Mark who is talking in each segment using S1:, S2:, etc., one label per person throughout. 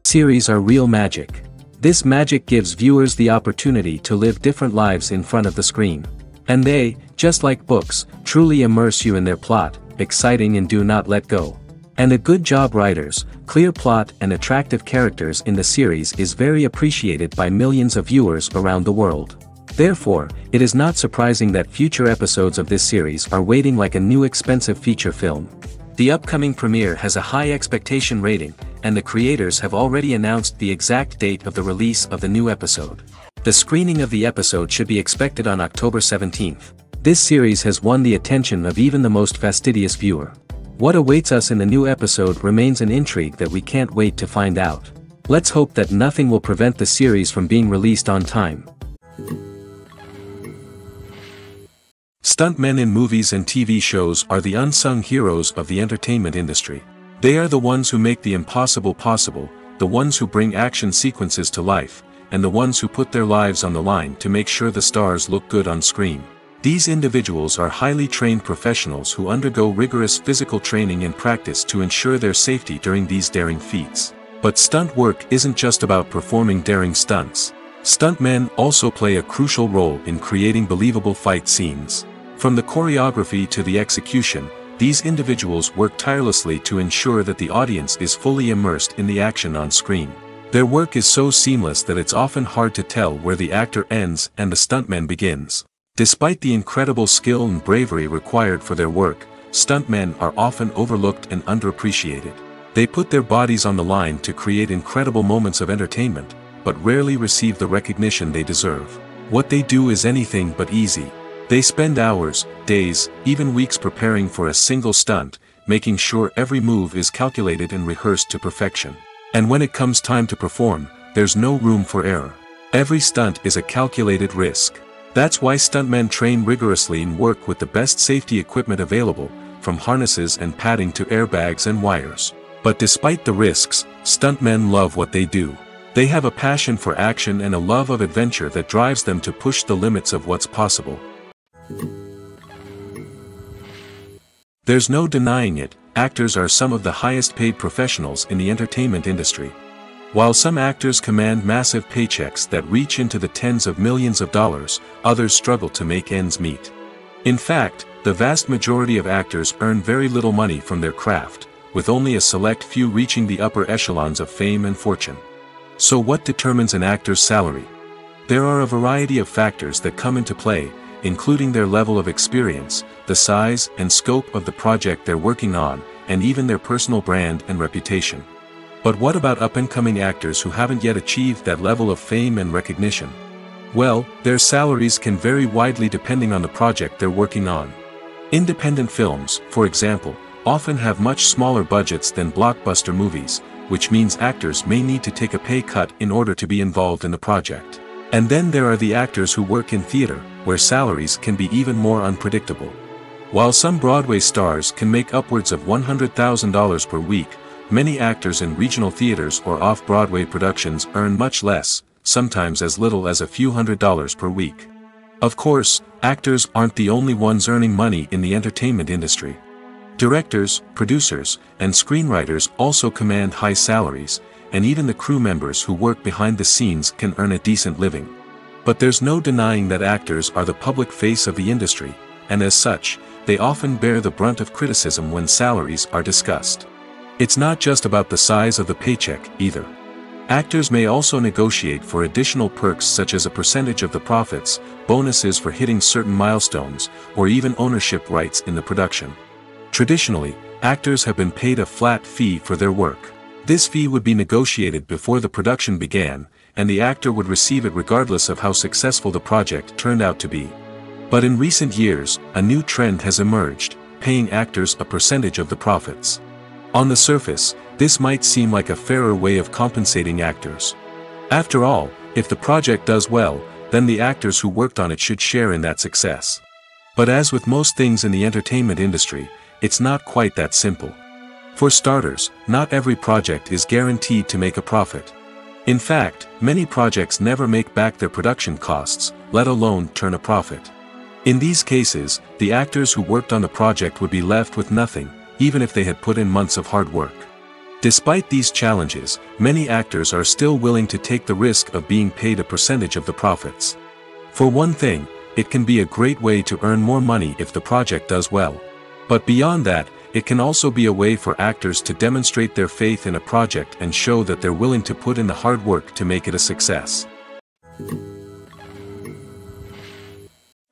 S1: Series are real magic. This magic gives viewers the opportunity to live different lives in front of the screen. And they, just like books, truly immerse you in their plot, exciting and do not let go. And a good job writers, clear plot and attractive characters in the series is very appreciated by millions of viewers around the world. Therefore, it is not surprising that future episodes of this series are waiting like a new expensive feature film. The upcoming premiere has a high expectation rating, and the creators have already announced the exact date of the release of the new episode. The screening of the episode should be expected on October 17th. This series has won the attention of even the most fastidious viewer. What awaits us in the new episode remains an intrigue that we can't wait to find out. Let's hope that nothing will prevent the series from being released on time. Stuntmen in movies and TV shows are the unsung heroes of the entertainment industry. They are the ones who make the impossible possible, the ones who bring action sequences to life, and the ones who put their lives on the line to make sure the stars look good on screen. These individuals are highly trained professionals who undergo rigorous physical training and practice to ensure their safety during these daring feats. But stunt work isn't just about performing daring stunts. Stuntmen also play a crucial role in creating believable fight scenes. From the choreography to the execution, these individuals work tirelessly to ensure that the audience is fully immersed in the action on screen. Their work is so seamless that it's often hard to tell where the actor ends and the stuntman begins. Despite the incredible skill and bravery required for their work, stuntmen are often overlooked and underappreciated. They put their bodies on the line to create incredible moments of entertainment, but rarely receive the recognition they deserve. What they do is anything but easy. They spend hours, days, even weeks preparing for a single stunt, making sure every move is calculated and rehearsed to perfection. And when it comes time to perform, there's no room for error. Every stunt is a calculated risk. That's why stuntmen train rigorously and work with the best safety equipment available, from harnesses and padding to airbags and wires. But despite the risks, stuntmen love what they do. They have a passion for action and a love of adventure that drives them to push the limits of what's possible. There's no denying it, actors are some of the highest paid professionals in the entertainment industry. While some actors command massive paychecks that reach into the tens of millions of dollars, others struggle to make ends meet. In fact, the vast majority of actors earn very little money from their craft, with only a select few reaching the upper echelons of fame and fortune. So what determines an actor's salary? There are a variety of factors that come into play, including their level of experience, the size and scope of the project they're working on, and even their personal brand and reputation. But what about up-and-coming actors who haven't yet achieved that level of fame and recognition? Well, their salaries can vary widely depending on the project they're working on. Independent films, for example, often have much smaller budgets than blockbuster movies, which means actors may need to take a pay cut in order to be involved in the project. And then there are the actors who work in theater, where salaries can be even more unpredictable. While some Broadway stars can make upwards of $100,000 per week, many actors in regional theaters or off-Broadway productions earn much less, sometimes as little as a few $100s per week. Of course, actors aren't the only ones earning money in the entertainment industry. Directors, producers, and screenwriters also command high salaries, and even the crew members who work behind the scenes can earn a decent living. But there's no denying that actors are the public face of the industry, and as such, they often bear the brunt of criticism when salaries are discussed. It's not just about the size of the paycheck, either. Actors may also negotiate for additional perks such as a percentage of the profits, bonuses for hitting certain milestones, or even ownership rights in the production. Traditionally, actors have been paid a flat fee for their work. This fee would be negotiated before the production began, and the actor would receive it regardless of how successful the project turned out to be. But in recent years, a new trend has emerged, paying actors a percentage of the profits. On the surface, this might seem like a fairer way of compensating actors. After all, if the project does well, then the actors who worked on it should share in that success. But as with most things in the entertainment industry, it's not quite that simple. For starters, not every project is guaranteed to make a profit. In fact, many projects never make back their production costs, let alone turn a profit. In these cases, the actors who worked on the project would be left with nothing, even if they had put in months of hard work. Despite these challenges, many actors are still willing to take the risk of being paid a percentage of the profits. For one thing, it can be a great way to earn more money if the project does well. But beyond that, it can also be a way for actors to demonstrate their faith in a project and show that they're willing to put in the hard work to make it a success.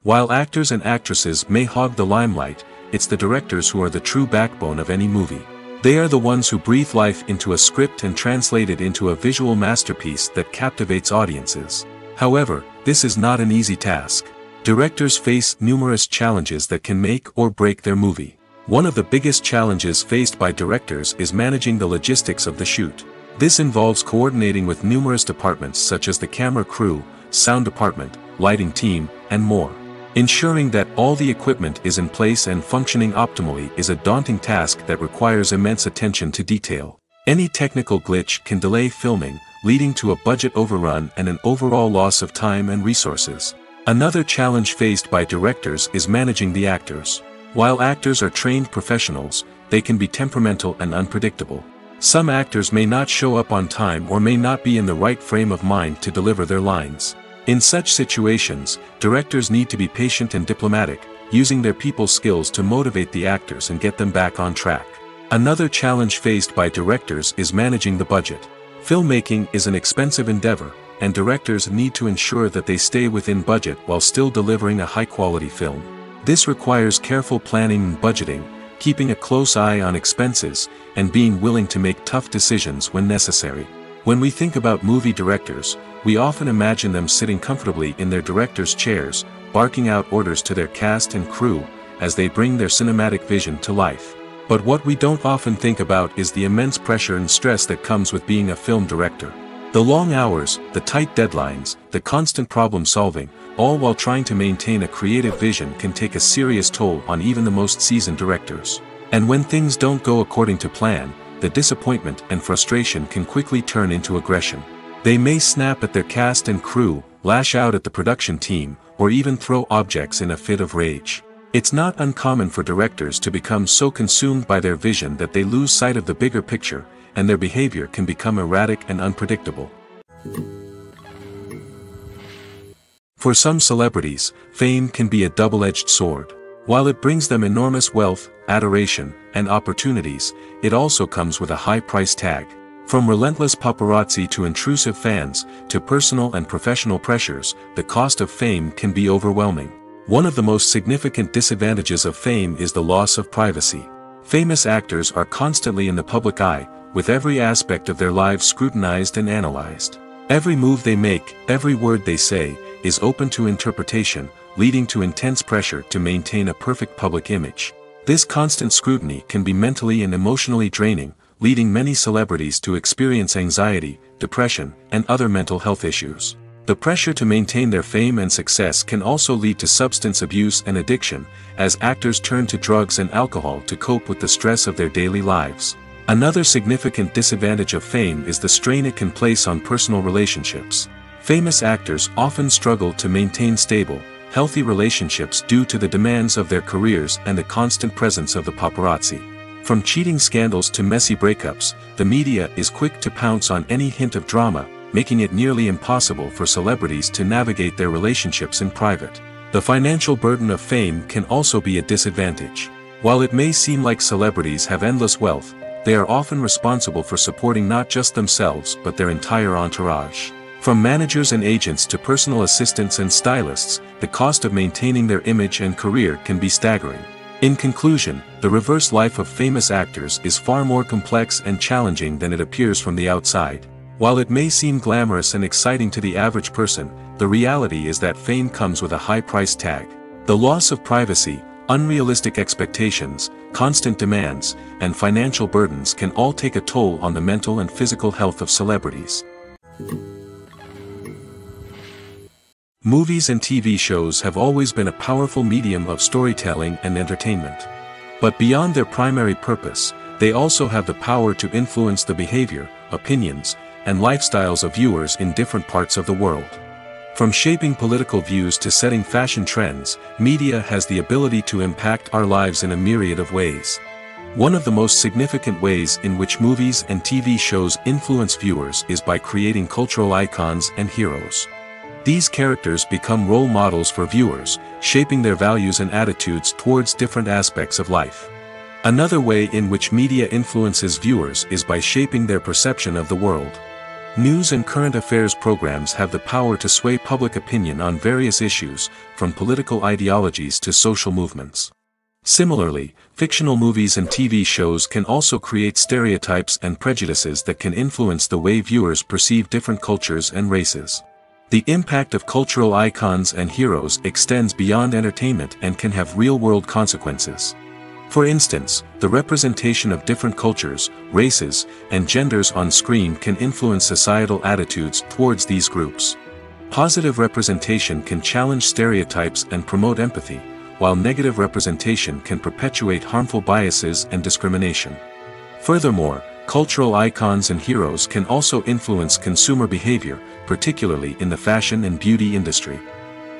S1: While actors and actresses may hog the limelight, it's the directors who are the true backbone of any movie. They are the ones who breathe life into a script and translate it into a visual masterpiece that captivates audiences. However, this is not an easy task. Directors face numerous challenges that can make or break their movie. One of the biggest challenges faced by directors is managing the logistics of the shoot. This involves coordinating with numerous departments such as the camera crew, sound department, lighting team, and more. Ensuring that all the equipment is in place and functioning optimally is a daunting task that requires immense attention to detail. Any technical glitch can delay filming, leading to a budget overrun and an overall loss of time and resources. Another challenge faced by directors is managing the actors. While actors are trained professionals, they can be temperamental and unpredictable. Some actors may not show up on time or may not be in the right frame of mind to deliver their lines. In such situations, directors need to be patient and diplomatic, using their people skills to motivate the actors and get them back on track. Another challenge faced by directors is managing the budget. Filmmaking is an expensive endeavor, and directors need to ensure that they stay within budget while still delivering a high-quality film. This requires careful planning and budgeting, keeping a close eye on expenses, and being willing to make tough decisions when necessary. When we think about movie directors, we often imagine them sitting comfortably in their director's chairs, barking out orders to their cast and crew, as they bring their cinematic vision to life. But what we don't often think about is the immense pressure and stress that comes with being a film director. The long hours, the tight deadlines, the constant problem solving, all while trying to maintain a creative vision can take a serious toll on even the most seasoned directors. And when things don't go according to plan, the disappointment and frustration can quickly turn into aggression. They may snap at their cast and crew, lash out at the production team, or even throw objects in a fit of rage. It's not uncommon for directors to become so consumed by their vision that they lose sight of the bigger picture, and their behavior can become erratic and unpredictable. For some celebrities, fame can be a double-edged sword. While it brings them enormous wealth, adoration, and opportunities, it also comes with a high price tag. From relentless paparazzi to intrusive fans, to personal and professional pressures, the cost of fame can be overwhelming. One of the most significant disadvantages of fame is the loss of privacy. Famous actors are constantly in the public eye, with every aspect of their lives scrutinized and analyzed. Every move they make, every word they say, is open to interpretation, leading to intense pressure to maintain a perfect public image. This constant scrutiny can be mentally and emotionally draining, leading many celebrities to experience anxiety, depression, and other mental health issues. The pressure to maintain their fame and success can also lead to substance abuse and addiction, as actors turn to drugs and alcohol to cope with the stress of their daily lives. Another significant disadvantage of fame is the strain it can place on personal relationships. Famous actors often struggle to maintain stable, healthy relationships due to the demands of their careers and the constant presence of the paparazzi. From cheating scandals to messy breakups, the media is quick to pounce on any hint of drama, making it nearly impossible for celebrities to navigate their relationships in private. The financial burden of fame can also be a disadvantage. While it may seem like celebrities have endless wealth, they are often responsible for supporting not just themselves but their entire entourage. From managers and agents to personal assistants and stylists, the cost of maintaining their image and career can be staggering. In conclusion, the reverse life of famous actors is far more complex and challenging than it appears from the outside. While it may seem glamorous and exciting to the average person, the reality is that fame comes with a high price tag. The loss of privacy, unrealistic expectations, constant demands, and financial burdens can all take a toll on the mental and physical health of celebrities. Movies and TV shows have always been a powerful medium of storytelling and entertainment. But beyond their primary purpose, they also have the power to influence the behavior, opinions, and lifestyles of viewers in different parts of the world. From shaping political views to setting fashion trends, media has the ability to impact our lives in a myriad of ways. One of the most significant ways in which movies and TV shows influence viewers is by creating cultural icons and heroes. These characters become role models for viewers, shaping their values and attitudes towards different aspects of life. Another way in which media influences viewers is by shaping their perception of the world. News and current affairs programs have the power to sway public opinion on various issues, from political ideologies to social movements. Similarly, fictional movies and TV shows can also create stereotypes and prejudices that can influence the way viewers perceive different cultures and races. The impact of cultural icons and heroes extends beyond entertainment and can have real-world consequences. For instance, the representation of different cultures, races, and genders on screen can influence societal attitudes towards these groups. Positive representation can challenge stereotypes and promote empathy, while negative representation can perpetuate harmful biases and discrimination. Furthermore, cultural icons and heroes can also influence consumer behavior, particularly in the fashion and beauty industry.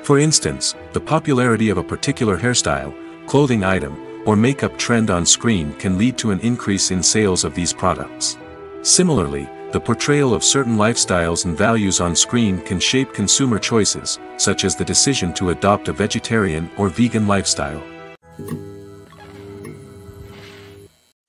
S1: For instance, the popularity of a particular hairstyle, clothing item, or makeup trend on screen can lead to an increase in sales of these products. Similarly, the portrayal of certain lifestyles and values on screen can shape consumer choices, such as the decision to adopt a vegetarian or vegan lifestyle.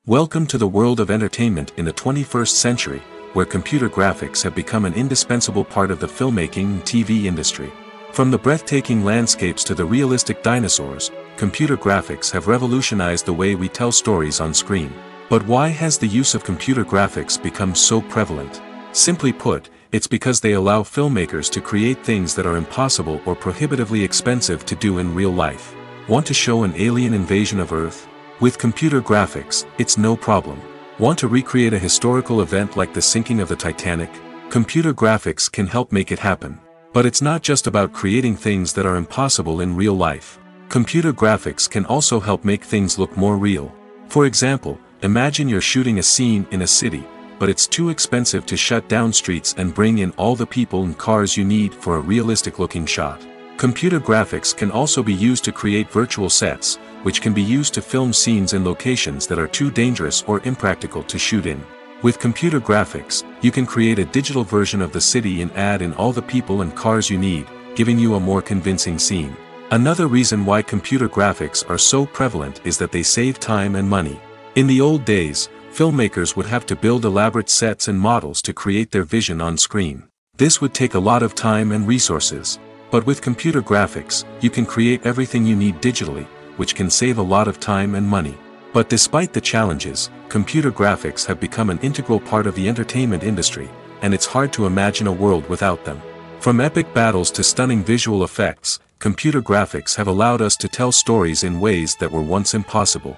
S1: Welcome to the world of entertainment in the 21st century, where computer graphics have become an indispensable part of the filmmaking and TV industry. From the breathtaking landscapes to the realistic dinosaurs, computer graphics have revolutionized the way we tell stories on screen. But why has the use of computer graphics become so prevalent? Simply put, it's because they allow filmmakers to create things that are impossible or prohibitively expensive to do in real life. Want to show an alien invasion of Earth? With computer graphics, it's no problem. Want to recreate a historical event like the sinking of the Titanic? Computer graphics can help make it happen. But it's not just about creating things that are impossible in real life. Computer graphics can also help make things look more real. For example, imagine you're shooting a scene in a city, but it's too expensive to shut down streets and bring in all the people and cars you need for a realistic-looking shot. Computer graphics can also be used to create virtual sets, which can be used to film scenes in locations that are too dangerous or impractical to shoot in. With computer graphics, you can create a digital version of the city and add in all the people and cars you need, giving you a more convincing scene. Another reason why computer graphics are so prevalent is that they save time and money. In the old days, filmmakers would have to build elaborate sets and models to create their vision on screen. This would take a lot of time and resources. But with computer graphics, you can create everything you need digitally, which can save a lot of time and money. But despite the challenges, computer graphics have become an integral part of the entertainment industry, and it's hard to imagine a world without them. From epic battles to stunning visual effects, computer graphics have allowed us to tell stories in ways that were once impossible.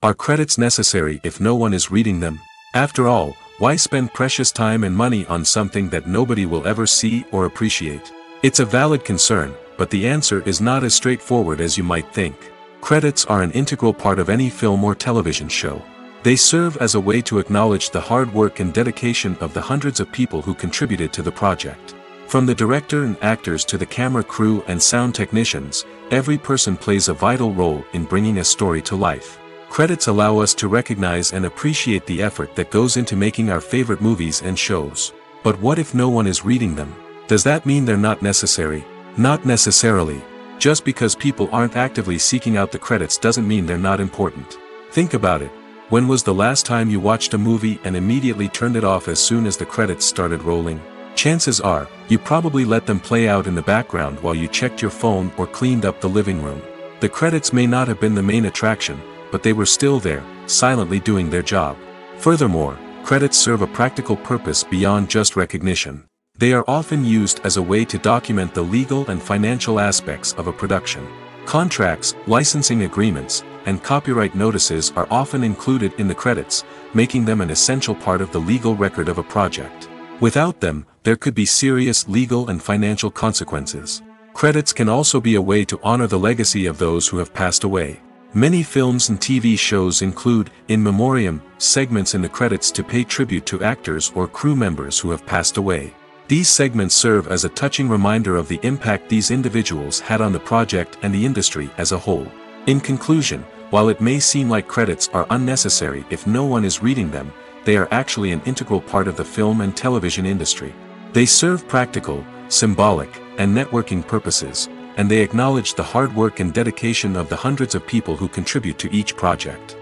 S1: Are credits necessary if no one is reading them? After all, why spend precious time and money on something that nobody will ever see or appreciate? It's a valid concern, but the answer is not as straightforward as you might think. Credits are an integral part of any film or television show. They serve as a way to acknowledge the hard work and dedication of the hundreds of people who contributed to the project. From the director and actors to the camera crew and sound technicians, every person plays a vital role in bringing a story to life. Credits allow us to recognize and appreciate the effort that goes into making our favorite movies and shows. But what if no one is reading them? Does that mean they're not necessary? Not necessarily. Just because people aren't actively seeking out the credits doesn't mean they're not important. Think about it. When was the last time you watched a movie and immediately turned it off as soon as the credits started rolling? Chances are, you probably let them play out in the background while you checked your phone or cleaned up the living room. The credits may not have been the main attraction, but they were still there, silently doing their job. Furthermore, credits serve a practical purpose beyond just recognition. They are often used as a way to document the legal and financial aspects of a production. Contracts, licensing agreements, and copyright notices are often included in the credits, making them an essential part of the legal record of a project. Without them, there could be serious legal and financial consequences. Credits can also be a way to honor the legacy of those who have passed away. Many films and TV shows include, in memoriam, segments in the credits to pay tribute to actors or crew members who have passed away. These segments serve as a touching reminder of the impact these individuals had on the project and the industry as a whole. In conclusion, while it may seem like credits are unnecessary if no one is reading them, they are actually an integral part of the film and television industry. They serve practical, symbolic, and networking purposes, and they acknowledge the hard work and dedication of the hundreds of people who contribute to each project.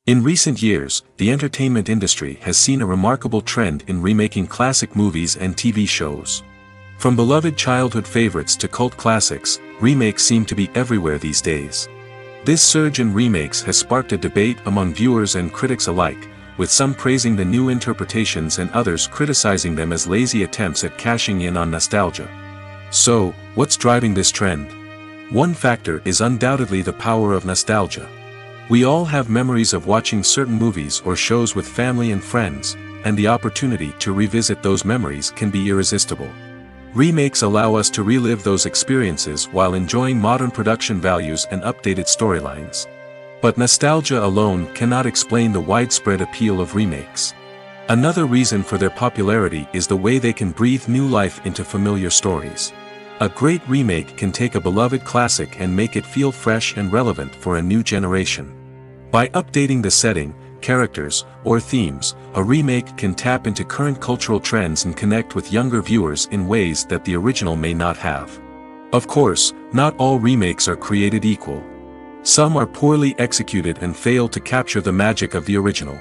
S1: In recent years, the entertainment industry has seen a remarkable trend in remaking classic movies and TV shows. From beloved childhood favorites to cult classics, remakes seem to be everywhere these days. This surge in remakes has sparked a debate among viewers and critics alike, with some praising the new interpretations and others criticizing them as lazy attempts at cashing in on nostalgia. So, what's driving this trend? One factor is undoubtedly the power of nostalgia. We all have memories of watching certain movies or shows with family and friends, and the opportunity to revisit those memories can be irresistible. Remakes allow us to relive those experiences while enjoying modern production values and updated storylines. But nostalgia alone cannot explain the widespread appeal of remakes. Another reason for their popularity is the way they can breathe new life into familiar stories. A great remake can take a beloved classic and make it feel fresh and relevant for a new generation. By updating the setting, characters, or themes, a remake can tap into current cultural trends and connect with younger viewers in ways that the original may not have. Of course, not all remakes are created equal. Some are poorly executed and fail to capture the magic of the original.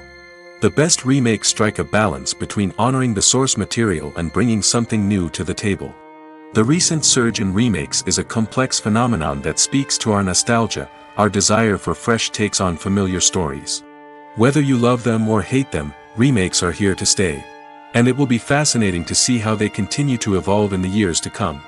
S1: The best remakes strike a balance between honoring the source material and bringing something new to the table. The recent surge in remakes is a complex phenomenon that speaks to our nostalgia, our desire for fresh takes on familiar stories. Whether you love them or hate them, remakes are here to stay. And it will be fascinating to see how they continue to evolve in the years to come.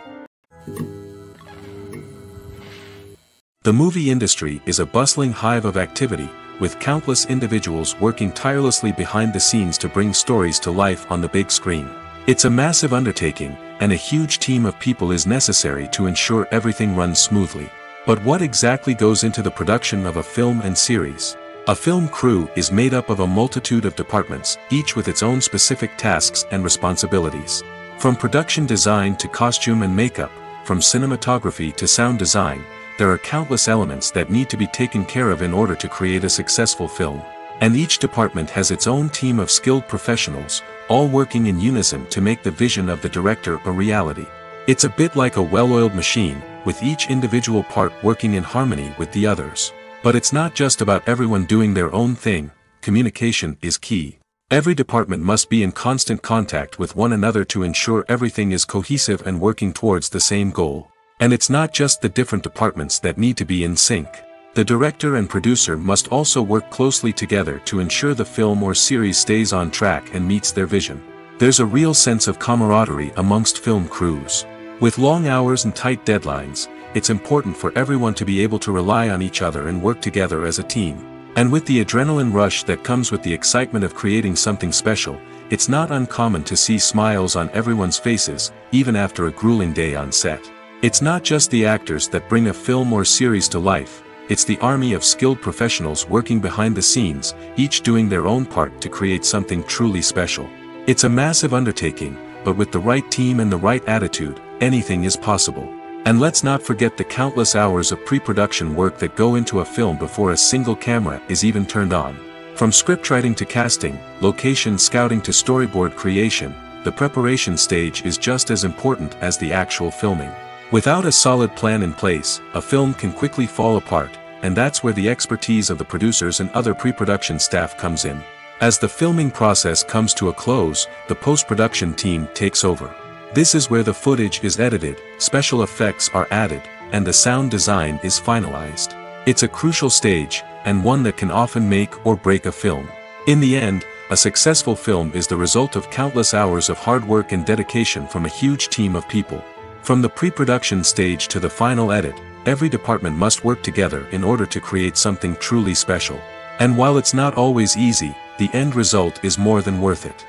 S1: The movie industry is a bustling hive of activity, with countless individuals working tirelessly behind the scenes to bring stories to life on the big screen. It's a massive undertaking, and a huge team of people is necessary to ensure everything runs smoothly. But what exactly goes into the production of a film and series? A film crew is made up of a multitude of departments, each with its own specific tasks and responsibilities. From production design to costume and makeup, from cinematography to sound design, there are countless elements that need to be taken care of in order to create a successful film. And each department has its own team of skilled professionals, all working in unison to make the vision of the director a reality. It's a bit like a well-oiled machine, with each individual part working in harmony with the others. But it's not just about everyone doing their own thing. Communication is key. Every department must be in constant contact with one another to ensure everything is cohesive and working towards the same goal. And it's not just the different departments that need to be in sync. The director and producer must also work closely together to ensure the film or series stays on track and meets their vision. There's a real sense of camaraderie amongst film crews. With long hours and tight deadlines, it's important for everyone to be able to rely on each other and work together as a team. And with the adrenaline rush that comes with the excitement of creating something special, it's not uncommon to see smiles on everyone's faces, even after a grueling day on set. It's not just the actors that bring a film or series to life, it's the army of skilled professionals working behind the scenes, each doing their own part to create something truly special. It's a massive undertaking, but with the right team and the right attitude, anything is possible. And let's not forget the countless hours of pre-production work that go into a film before a single camera is even turned on. From scriptwriting to casting, location scouting to storyboard creation, the preparation stage is just as important as the actual filming. Without a solid plan in place, a film can quickly fall apart, and that's where the expertise of the producers and other pre-production staff comes in. As the filming process comes to a close, the post-production team takes over. This is where the footage is edited, special effects are added, and the sound design is finalized. It's a crucial stage, and one that can often make or break a film. In the end, a successful film is the result of countless hours of hard work and dedication from a huge team of people. From the pre-production stage to the final edit, every department must work together in order to create something truly special. And while it's not always easy, the end result is more than worth it.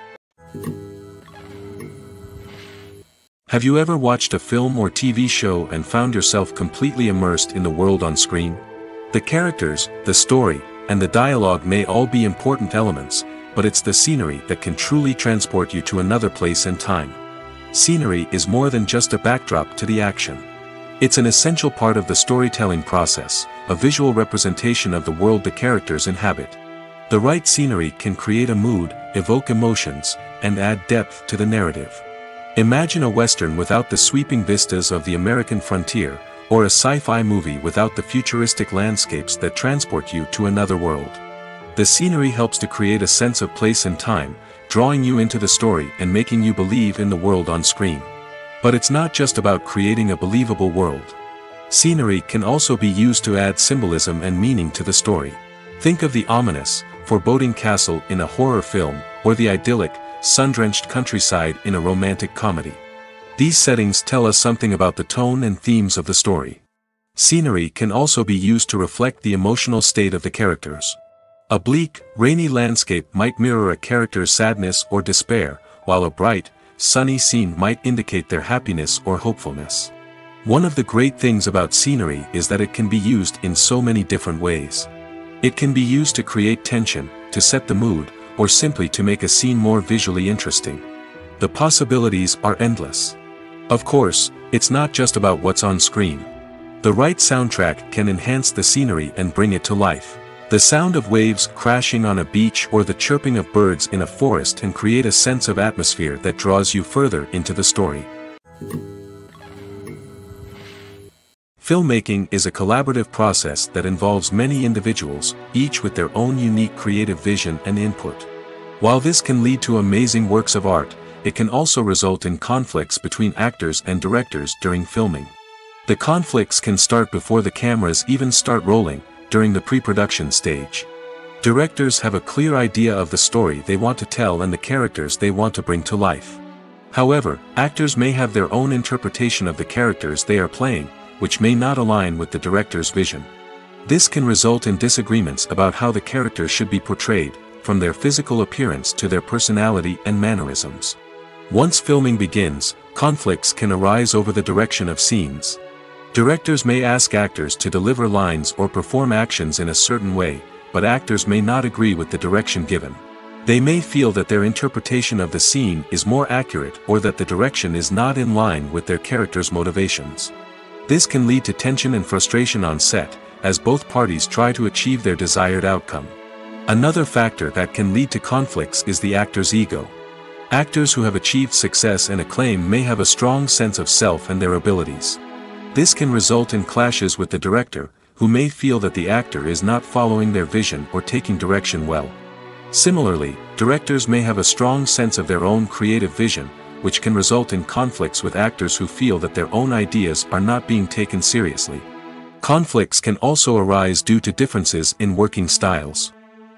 S1: Have you ever watched a film or TV show and found yourself completely immersed in the world on screen? The characters, the story, and the dialogue may all be important elements, but it's the scenery that can truly transport you to another place and time. Scenery is more than just a backdrop to the action. It's an essential part of the storytelling process, a visual representation of the world the characters inhabit. The right scenery can create a mood, evoke emotions, and add depth to the narrative. Imagine a Western without the sweeping vistas of the American frontier, or a sci-fi movie without the futuristic landscapes that transport you to another world. The scenery helps to create a sense of place and time, drawing you into the story and making you believe in the world on screen. But it's not just about creating a believable world. Scenery can also be used to add symbolism and meaning to the story. Think of the ominous, foreboding castle in a horror film, or the idyllic, sun-drenched countryside in a romantic comedy. These settings tell us something about the tone and themes of the story. Scenery can also be used to reflect the emotional state of the characters. A bleak, rainy landscape might mirror a character's sadness or despair, while a bright, sunny scene might indicate their happiness or hopefulness. One of the great things about scenery is that it can be used in so many different ways. It can be used to create tension, to set the mood, or simply to make a scene more visually interesting. The possibilities are endless. Of course, it's not just about what's on screen. The right soundtrack can enhance the scenery and bring it to life. The sound of waves crashing on a beach or the chirping of birds in a forest can create a sense of atmosphere that draws you further into the story. Filmmaking is a collaborative process that involves many individuals, each with their own unique creative vision and input. While this can lead to amazing works of art, it can also result in conflicts between actors and directors during filming. The conflicts can start before the cameras even start rolling, during the pre-production stage. Directors have a clear idea of the story they want to tell and the characters they want to bring to life. However, actors may have their own interpretation of the characters they are playing, which may not align with the director's vision. This can result in disagreements about how the characters should be portrayed, from their physical appearance to their personality and mannerisms. Once filming begins, conflicts can arise over the direction of scenes. Directors may ask actors to deliver lines or perform actions in a certain way, but actors may not agree with the direction given. They may feel that their interpretation of the scene is more accurate or that the direction is not in line with their character's motivations. This can lead to tension and frustration on set, as both parties try to achieve their desired outcome. Another factor that can lead to conflicts is the actor's ego. Actors who have achieved success and acclaim may have a strong sense of self and their abilities. This can result in clashes with the director, who may feel that the actor is not following their vision or taking direction well. Similarly, directors may have a strong sense of their own creative vision, which can result in conflicts with actors who feel that their own ideas are not being taken seriously. Conflicts can also arise due to differences in working styles.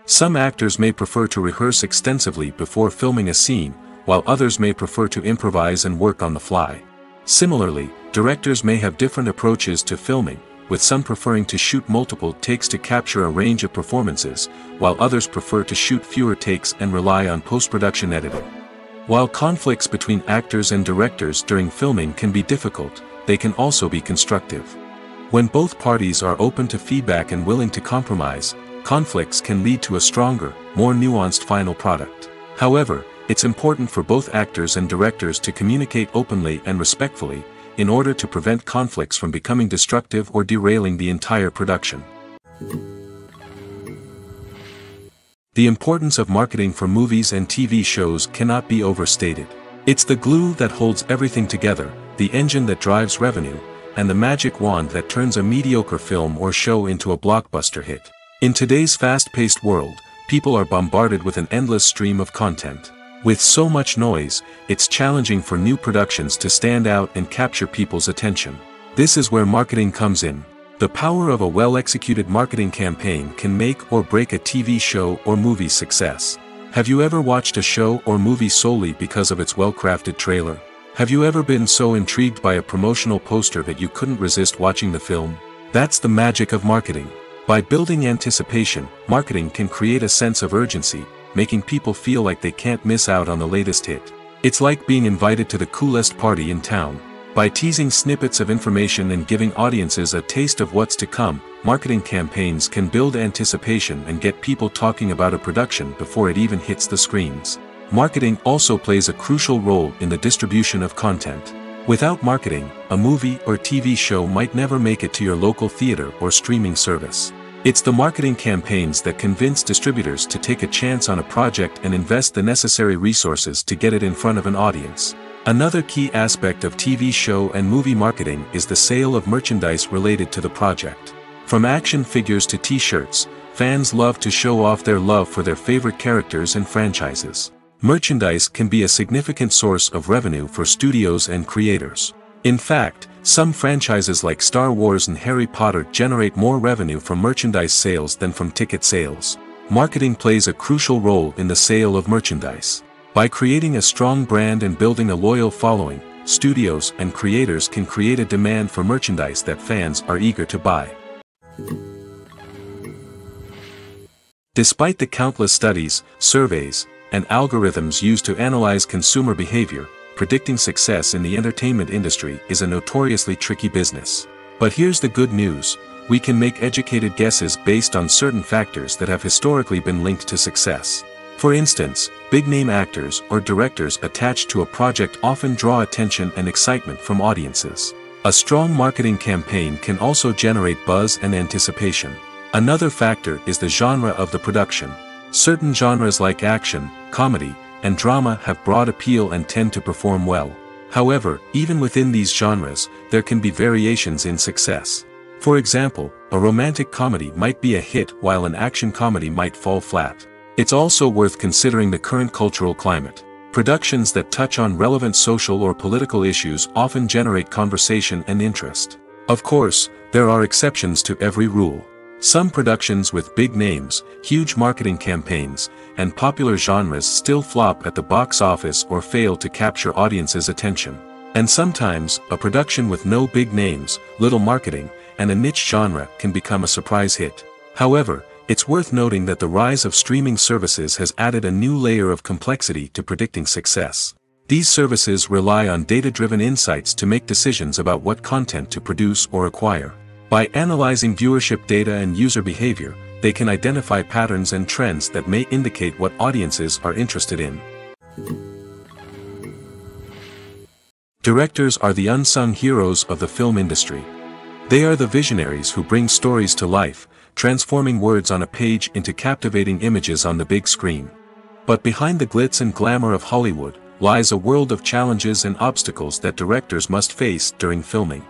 S1: Some actors may prefer to rehearse extensively before filming a scene, while others may prefer to improvise and work on the fly. Similarly, directors may have different approaches to filming, with some preferring to shoot multiple takes to capture a range of performances, while others prefer to shoot fewer takes and rely on post-production editing. While conflicts between actors and directors during filming can be difficult, they can also be constructive. When both parties are open to feedback and willing to compromise, conflicts can lead to a stronger, more nuanced final product. However, it's important for both actors and directors to communicate openly and respectfully, in order to prevent conflicts from becoming destructive or derailing the entire production. The importance of marketing for movies and TV shows cannot be overstated. It's the glue that holds everything together, the engine that drives revenue, and the magic wand that turns a mediocre film or show into a blockbuster hit. In today's fast-paced world, people are bombarded with an endless stream of content. With so much noise, it's challenging for new productions to stand out and capture people's attention. This is where marketing comes in. The power of a well-executed marketing campaign can make or break a TV show or movie's success. Have you ever watched a show or movie solely because of its well-crafted trailer? Have you ever been so intrigued by a promotional poster that you couldn't resist watching the film? That's the magic of marketing. By building anticipation, marketing can create a sense of urgency, making people feel like they can't miss out on the latest hit. It's like being invited to the coolest party in town. By teasing snippets of information and giving audiences a taste of what's to come, marketing campaigns can build anticipation and get people talking about a production before it even hits the screens. Marketing also plays a crucial role in the distribution of content. Without marketing, a movie or TV show might never make it to your local theater or streaming service. It's the marketing campaigns that convince distributors to take a chance on a project and invest the necessary resources to get it in front of an audience. Another key aspect of TV show and movie marketing is the sale of merchandise related to the project. From action figures to t-shirts, fans love to show off their love for their favorite characters and franchises. Merchandise can be a significant source of revenue for studios and creators. In fact, some franchises like Star Wars and Harry Potter generate more revenue from merchandise sales than from ticket sales. Marketing plays a crucial role in the sale of merchandise. By creating a strong brand and building a loyal following, studios and creators can create a demand for merchandise that fans are eager to buy. Despite the countless studies, surveys, and algorithms used to analyze consumer behavior, predicting success in the entertainment industry is a notoriously tricky business. But here's the good news: we can make educated guesses based on certain factors that have historically been linked to success. For instance, big-name actors or directors attached to a project often draw attention and excitement from audiences. A strong marketing campaign can also generate buzz and anticipation. Another factor is the genre of the production. Certain genres like action, comedy, and drama have broad appeal and tend to perform well. However, even within these genres, there can be variations in success. For example, a romantic comedy might be a hit while an action comedy might fall flat. It's also worth considering the current cultural climate. Productions that touch on relevant social or political issues often generate conversation and interest. Of course, there are exceptions to every rule. Some productions with big names, huge marketing campaigns, and popular genres still flop at the box office or fail to capture audiences' attention. And sometimes, a production with no big names, little marketing, and a niche genre can become a surprise hit. However, it's worth noting that the rise of streaming services has added a new layer of complexity to predicting success. These services rely on data-driven insights to make decisions about what content to produce or acquire. By analyzing viewership data and user behavior, they can identify patterns and trends that may indicate what audiences are interested in. Directors are the unsung heroes of the film industry. They are the visionaries who bring stories to life, transforming words on a page into captivating images on the big screen. But behind the glitz and glamour of Hollywood lies a world of challenges and obstacles that directors must face during filming.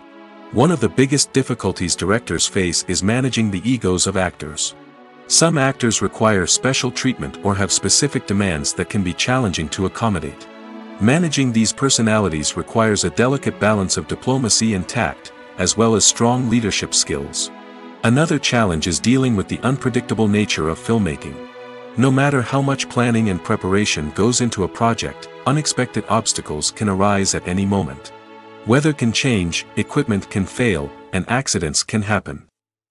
S1: One of the biggest difficulties directors face is managing the egos of actors. Some actors require special treatment or have specific demands that can be challenging to accommodate. Managing these personalities requires a delicate balance of diplomacy and tact, as well as strong leadership skills. Another challenge is dealing with the unpredictable nature of filmmaking. No matter how much planning and preparation goes into a project, unexpected obstacles can arise at any moment. Weather can change, equipment can fail, and accidents can happen.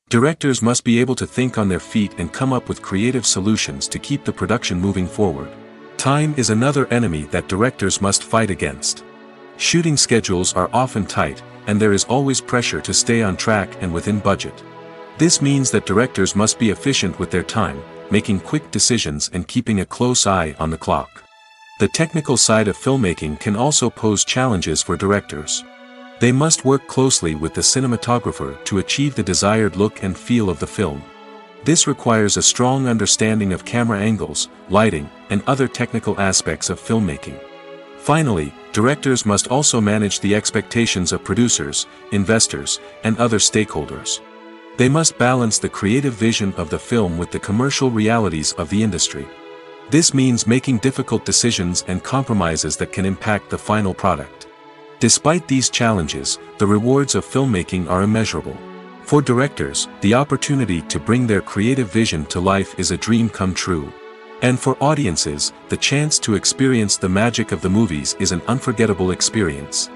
S1: Directors must be able to think on their feet and come up with creative solutions to keep the production moving forward. Time is another enemy that directors must fight against. Shooting schedules are often tight, and there is always pressure to stay on track and within budget. This means that directors must be efficient with their time, making quick decisions and keeping a close eye on the clock. The technical side of filmmaking can also pose challenges for directors. They must work closely with the cinematographer to achieve the desired look and feel of the film. This requires a strong understanding of camera angles, lighting, and other technical aspects of filmmaking. Finally, directors must also manage the expectations of producers, investors, and other stakeholders. They must balance the creative vision of the film with the commercial realities of the industry. This means making difficult decisions and compromises that can impact the final product. Despite these challenges, the rewards of filmmaking are immeasurable. For directors, the opportunity to bring their creative vision to life is a dream come true. And for audiences, the chance to experience the magic of the movies is an unforgettable experience.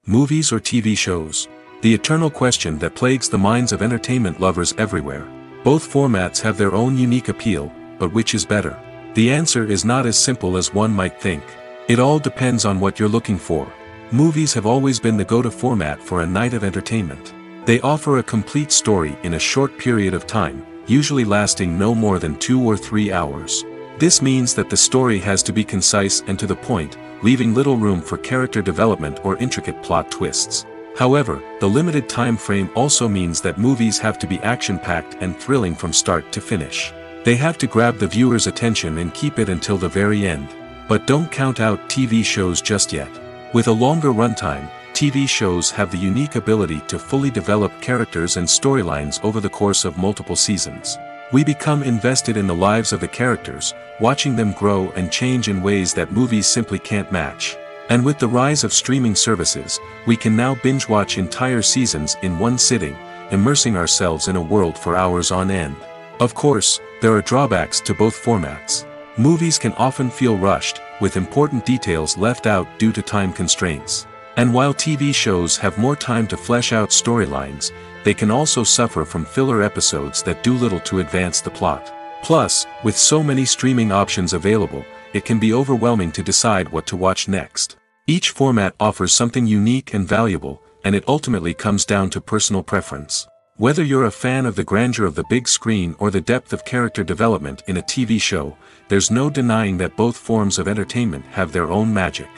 S1: Movies or TV shows? The eternal question that plagues the minds of entertainment lovers everywhere. Both formats have their own unique appeal, but which is better? The answer is not as simple as one might think. It all depends on what you're looking for. Movies have always been the go-to format for a night of entertainment. They offer a complete story in a short period of time, usually lasting no more than 2 or 3 hours. This means that the story has to be concise and to the point, leaving little room for character development or intricate plot twists. However, the limited time frame also means that movies have to be action-packed and thrilling from start to finish. They have to grab the viewer's attention and keep it until the very end. But don't count out TV shows just yet. With a longer runtime, TV shows have the unique ability to fully develop characters and storylines over the course of multiple seasons. We become invested in the lives of the characters, watching them grow and change in ways that movies simply can't match. And with the rise of streaming services, we can now binge-watch entire seasons in one sitting, immersing ourselves in a world for hours on end. Of course, there are drawbacks to both formats. Movies can often feel rushed, with important details left out due to time constraints. And while TV shows have more time to flesh out storylines, they can also suffer from filler episodes that do little to advance the plot. Plus, with so many streaming options available, it can be overwhelming to decide what to watch next. Each format offers something unique and valuable, and it ultimately comes down to personal preference. Whether you're a fan of the grandeur of the big screen or the depth of character development in a TV show, there's no denying that both forms of entertainment have their own magic.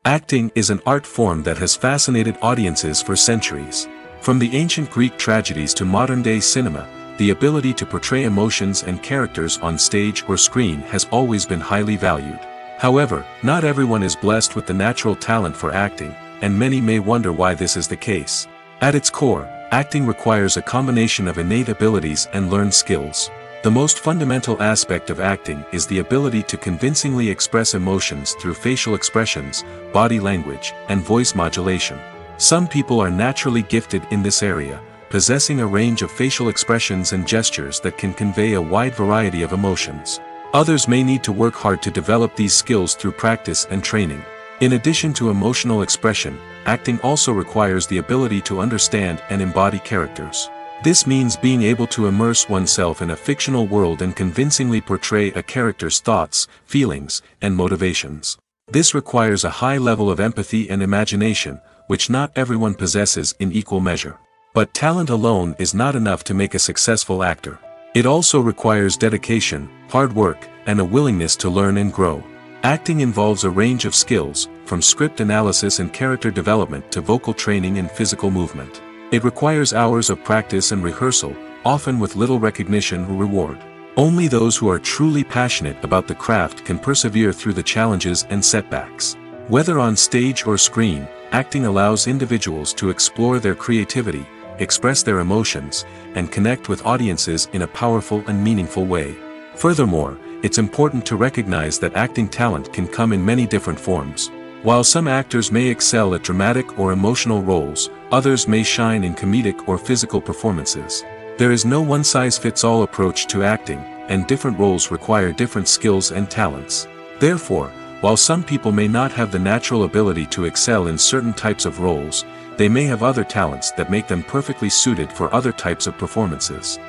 S1: Acting is an art form that has fascinated audiences for centuries. From the ancient Greek tragedies to modern-day cinema, the ability to portray emotions and characters on stage or screen has always been highly valued. However, not everyone is blessed with the natural talent for acting, and many may wonder why this is the case. At its core, acting requires a combination of innate abilities and learned skills. The most fundamental aspect of acting is the ability to convincingly express emotions through facial expressions, body language, and voice modulation. Some people are naturally gifted in this area, possessing a range of facial expressions and gestures that can convey a wide variety of emotions. Others may need to work hard to develop these skills through practice and training. In addition to emotional expression, acting also requires the ability to understand and embody characters. This means being able to immerse oneself in a fictional world and convincingly portray a character's thoughts, feelings, and motivations. This requires a high level of empathy and imagination, which not everyone possesses in equal measure. But talent alone is not enough to make a successful actor. It also requires dedication, hard work, and a willingness to learn and grow. Acting involves a range of skills, from script analysis and character development to vocal training and physical movement. It requires hours of practice and rehearsal, often with little recognition or reward. Only those who are truly passionate about the craft can persevere through the challenges and setbacks. Whether on stage or screen, acting allows individuals to explore their creativity, express their emotions, and connect with audiences in a powerful and meaningful way. Furthermore, it's important to recognize that acting talent can come in many different forms. While some actors may excel at dramatic or emotional roles, others may shine in comedic or physical performances. There is no one-size-fits-all approach to acting, and different roles require different skills and talents. Therefore, while some people may not have the natural ability to excel in certain types of roles, they may have other talents that make them perfectly suited for other types of performances.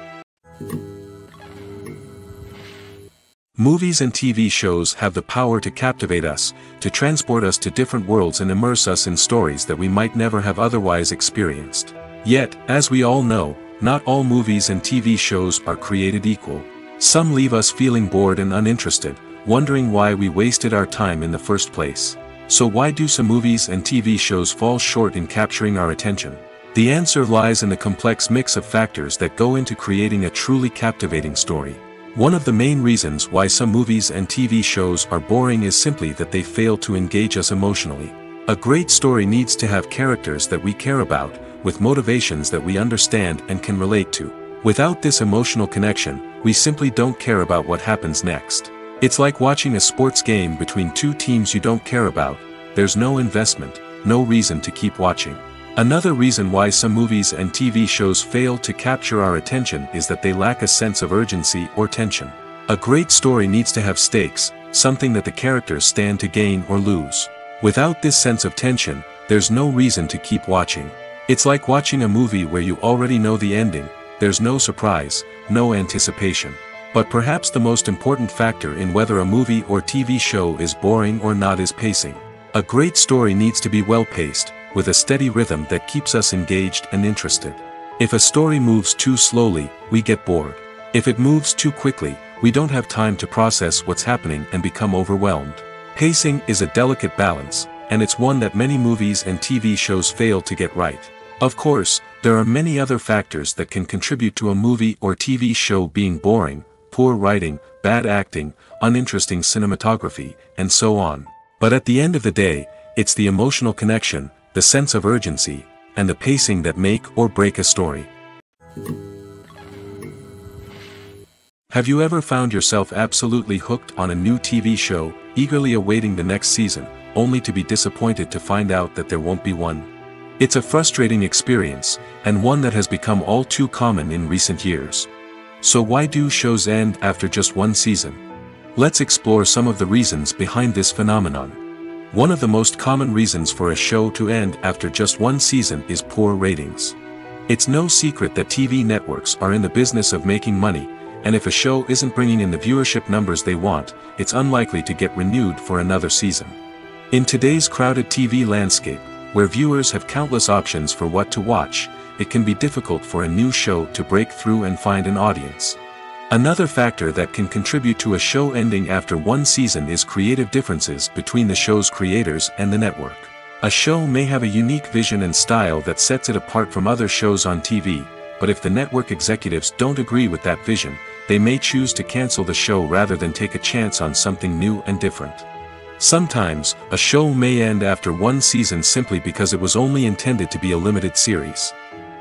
S1: Movies and TV shows have the power to captivate us, to transport us to different worlds and immerse us in stories that we might never have otherwise experienced. Yet, as we all know, not all movies and TV shows are created equal. Some leave us feeling bored and uninterested, wondering why we wasted our time in the first place. So why do some movies and TV shows fall short in capturing our attention? The answer lies in the complex mix of factors that go into creating a truly captivating story. One of the main reasons why some movies and TV shows are boring is simply that they fail to engage us emotionally. A great story needs to have characters that we care about, with motivations that we understand and can relate to. Without this emotional connection, we simply don't care about what happens next. It's like watching a sports game between two teams you don't care about. There's no investment, no reason to keep watching. Another reason why some movies and TV shows fail to capture our attention is that they lack a sense of urgency or tension. A great story needs to have stakes, something that the characters stand to gain or lose. Without this sense of tension, there's no reason to keep watching. It's like watching a movie where you already know the ending. There's no surprise, no anticipation. But perhaps the most important factor in whether a movie or TV show is boring or not is pacing. A great story needs to be well-paced, with a steady rhythm that keeps us engaged and interested. If a story moves too slowly, we get bored. If it moves too quickly, we don't have time to process what's happening and become overwhelmed. Pacing is a delicate balance, and it's one that many movies and TV shows fail to get right. Of course, there are many other factors that can contribute to a movie or TV show being boring: poor writing, bad acting, uninteresting cinematography, and so on. But at the end of the day, it's the emotional connection, the sense of urgency, and the pacing that make or break a story. Have you ever found yourself absolutely hooked on a new TV show, eagerly awaiting the next season, only to be disappointed to find out that there won't be one? It's a frustrating experience, and one that has become all too common in recent years. So why do shows end after just one season? Let's explore some of the reasons behind this phenomenon. One of the most common reasons for a show to end after just one season is poor ratings. It's no secret that TV networks are in the business of making money, and if a show isn't bringing in the viewership numbers they want, it's unlikely to get renewed for another season. In today's crowded TV landscape, where viewers have countless options for what to watch, it can be difficult for a new show to break through and find an audience. Another factor that can contribute to a show ending after one season is creative differences between the show's creators and the network. A show may have a unique vision and style that sets it apart from other shows on TV, but if the network executives don't agree with that vision, they may choose to cancel the show rather than take a chance on something new and different. Sometimes, a show may end after one season simply because it was only intended to be a limited series.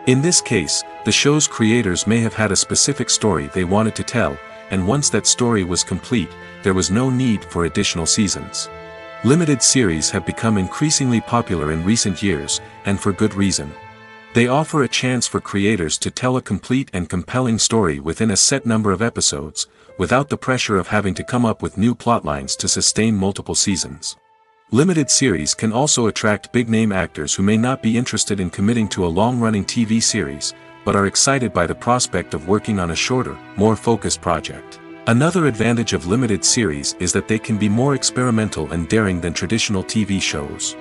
S1: In this case, the show's creators may have had a specific story they wanted to tell, and once that story was complete, there was no need for additional seasons. Limited series have become increasingly popular in recent years, and for good reason. They offer a chance for creators to tell a complete and compelling story within a set number of episodes, without the pressure of having to come up with new plotlines to sustain multiple seasons. Limited series can also attract big-name actors who may not be interested in committing to a long-running TV series, but are excited by the prospect of working on a shorter, more focused project. Another advantage of limited series is that they can be more experimental and daring than traditional TV shows.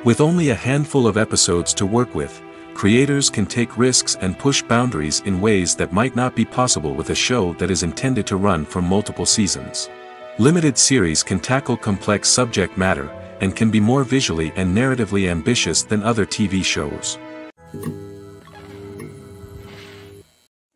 S1: With only a handful of episodes to work with, creators can take risks and push boundaries in ways that might not be possible with a show that is intended to run for multiple seasons. Limited series can tackle complex subject matter, and can be more visually and narratively ambitious than other TV shows.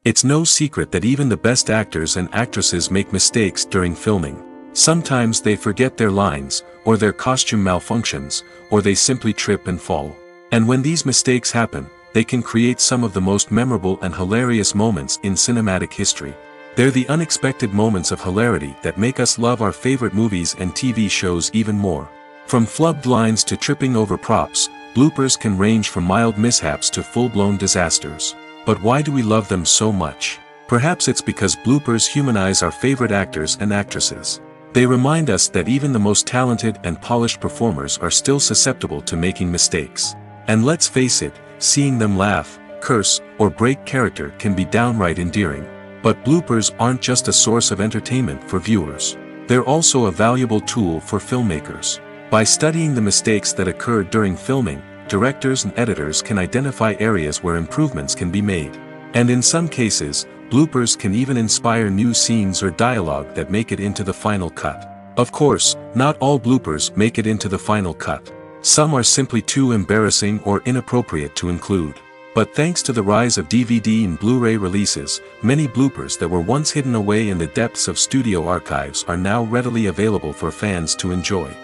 S1: It's no secret that even the best actors and actresses make mistakes during filming. Sometimes they forget their lines, or their costume malfunctions, or they simply trip and fall. And when these mistakes happen, they can create some of the most memorable and hilarious moments in cinematic history. They're the unexpected moments of hilarity that make us love our favorite movies and TV shows even more. From flubbed lines to tripping over props, bloopers can range from mild mishaps to full-blown disasters. But why do we love them so much? Perhaps it's because bloopers humanize our favorite actors and actresses. They remind us that even the most talented and polished performers are still susceptible to making mistakes. And let's face it, seeing them laugh, curse, or break character can be downright endearing. But bloopers aren't just a source of entertainment for viewers. They're also a valuable tool for filmmakers. By studying the mistakes that occurred during filming, directors and editors can identify areas where improvements can be made. And in some cases, bloopers can even inspire new scenes or dialogue that make it into the final cut. Of course, not all bloopers make it into the final cut. Some are simply too embarrassing or inappropriate to include. But thanks to the rise of DVD and Blu-ray releases, many bloopers that were once hidden away in the depths of studio archives are now readily available for fans to enjoy.